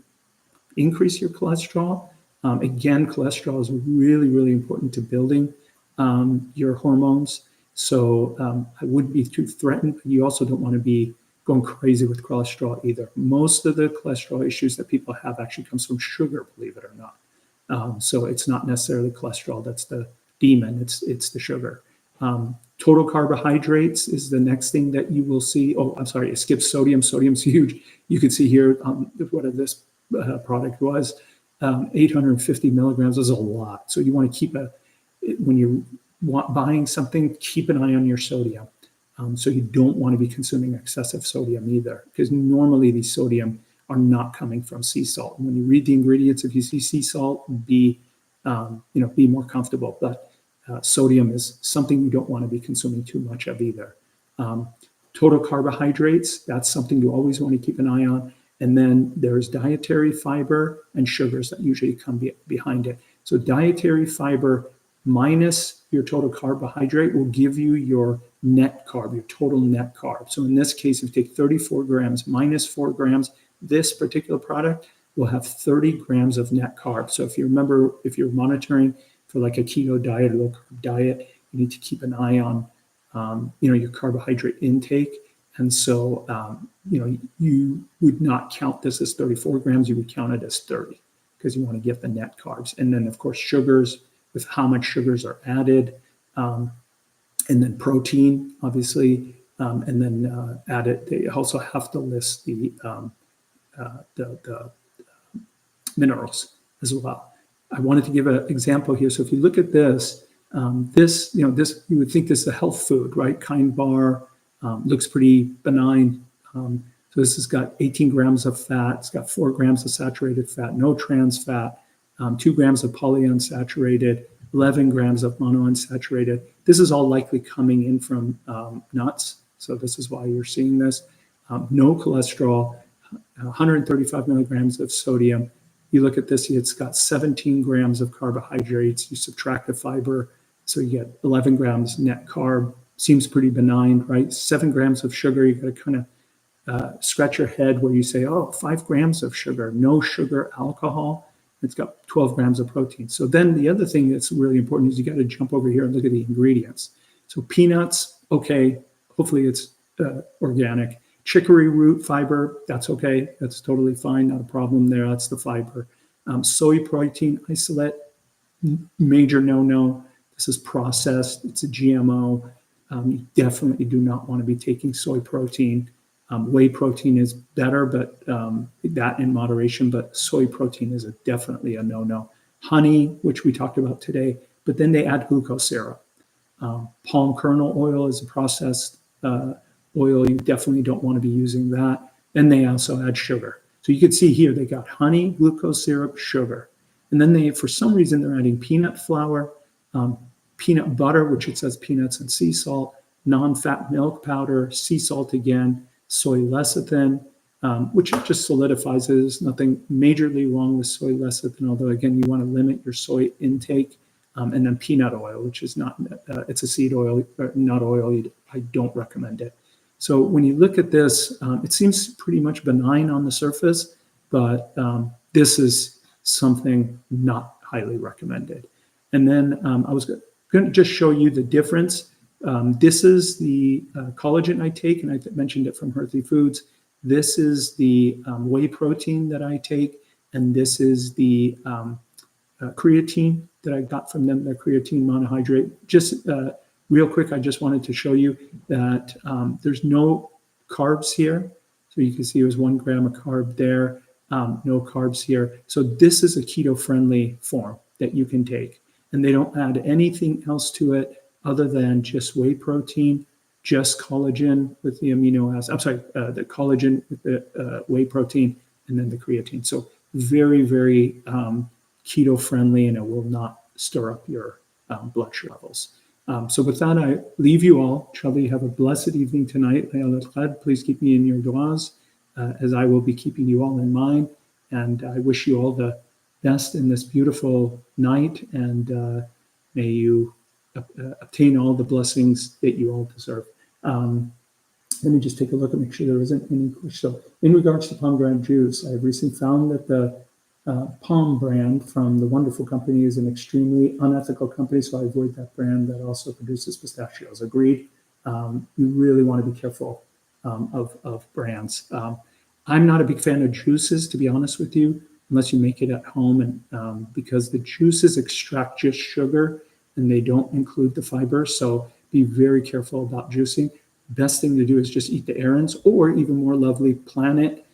increase your cholesterol. Again, cholesterol is really, really important to building your hormones. So I wouldn't be too threatened, but you also don't want to be going crazy with cholesterol either. Most of the cholesterol issues that people have actually comes from sugar, believe it or not. So it's not necessarily cholesterol that's the demon, it's the sugar. Total carbohydrates is the next thing that you will see. Oh, I'm sorry, it skips sodium. Sodium's huge. You can see here what this product was. 850 milligrams is a lot. So you want to keep when you're buying something, keep an eye on your sodium. So you don't want to be consuming excessive sodium either, because normally these sodium are not coming from sea salt. And when you read the ingredients, if you see sea salt, be more comfortable. But sodium is something you don't want to be consuming too much of either. Total carbohydrates, that's something you always want to keep an eye on. And then there's dietary fiber and sugars that usually come behind it. So dietary fiber minus your total carbohydrate will give you your net carb, your total net carb. So in this case, if you take 34 grams minus 4 grams, this particular product will have 30 grams of net carbs. So if you remember, if you're monitoring for like a keto diet or low carb diet, you need to keep an eye on, your carbohydrate intake. And so, you would not count this as 34 grams, you would count it as 30 because you want to get the net carbs. And then of course, sugars, with how much sugars are added, and then protein, obviously, and then added. They also have to list the minerals as well. I wanted to give an example here. So if you look at this, this you would think this is a health food, right? Kind bar, looks pretty benign. So this has got 18 grams of fat. It's got 4 grams of saturated fat, no trans fat, 2 grams of polyunsaturated, 11 grams of monounsaturated. This is all likely coming in from nuts. So this is why you're seeing this. No cholesterol, 135 milligrams of sodium. You look at this, it's got 17 grams of carbohydrates. You subtract the fiber, so you get 11 grams net carb. Seems pretty benign, right? 7 grams of sugar, you got to kind of scratch your head where you say, oh, 5 grams of sugar, no sugar alcohol. It's got 12 grams of protein. So then the other thing that's really important is you got to jump over here and look at the ingredients. So peanuts, okay, hopefully it's organic. Chicory root fiber, that's okay. That's totally fine, not a problem there. That's the fiber. Soy protein isolate, major no-no. This is processed. It's a GMO. You definitely do not want to be taking soy protein. Whey protein is better, but that in moderation, but soy protein is definitely a no-no. Honey, which we talked about today, but then they add glucose syrup. Palm kernel oil is a processed oil. You definitely don't want to be using that. And they also add sugar. So you can see here, they got honey, glucose syrup, sugar. And then for some reason, they're adding peanut flour. peanut butter, which it says peanuts and sea salt, non-fat milk powder, sea salt again, soy lecithin, which just solidifies it. There's nothing majorly wrong with soy lecithin, although again, you want to limit your soy intake. And then peanut oil, which is not, it's a seed oil, not oil. I don't recommend it. So when you look at this, it seems pretty much benign on the surface, but this is something not highly recommended. And then I was going to just show you the difference. This is the collagen I take, and I mentioned it from Healthy Foods. This is the whey protein that I take, and this is the creatine that I got from them, the creatine monohydrate. Just real quick, I just wanted to show you that there's no carbs here. So you can see it was 1 gram of carb there, no carbs here. So this is a keto-friendly form that you can take. And they don't add anything else to it other than just whey protein, just collagen with the amino acids. I'm sorry, the collagen with the whey protein, and then the creatine. So very, very keto-friendly, and it will not stir up your blood sugar levels. So with that, I leave you all. Inshallah, you have a blessed evening tonight. Please keep me in your du'as, as I will be keeping you all in mind. And I wish you all the best in this beautiful night, and may you obtain all the blessings that you all deserve. Let me just take a look and make sure there isn't any question. So in regards to pomegranate juice, I have recently found that the Palm brand from the wonderful company is an extremely unethical company, so I avoid that brand that also produces pistachios. Agreed. You really want to be careful of brands. I'm not a big fan of juices, to be honest with you, unless you make it at home, and because the juices extract just sugar and they don't include the fiber, so be very careful about juicing. Best thing to do is just eat the airings, or even more lovely, plan it,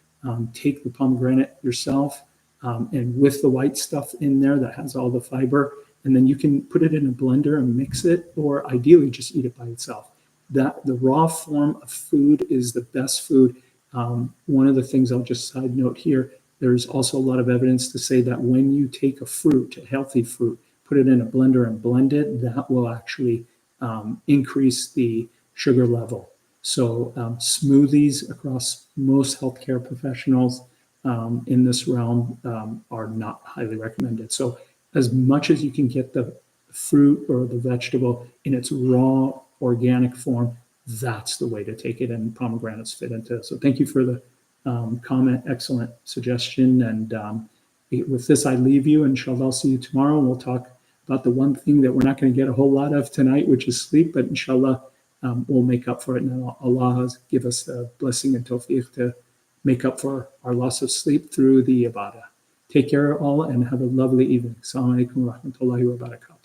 take the pomegranate yourself, and with the white stuff in there that has all the fiber, and then you can put it in a blender and mix it, or ideally just eat it by itself. The raw form of food is the best food. One of the things I'll just side note here, there's also a lot of evidence to say that when you take a fruit, a healthy fruit, put it in a blender and blend it, that will actually increase the sugar level. So smoothies across most healthcare professionals in this realm are not highly recommended. So as much as you can get the fruit or the vegetable in its raw organic form, that's the way to take it, and pomegranates fit into it. So thank you for the comment, excellent suggestion. And with this, I leave you. Inshallah, I'll see you tomorrow, and we'll talk about the one thing that we're not going to get a whole lot of tonight, which is sleep, but inshallah, we'll make up for it. And Allah give us the blessing and tawfiq to make up for our loss of sleep through the ibadah. Take care all, and have a lovely evening. Assalamu alaikum wa rahmatullahi wa barakatuh.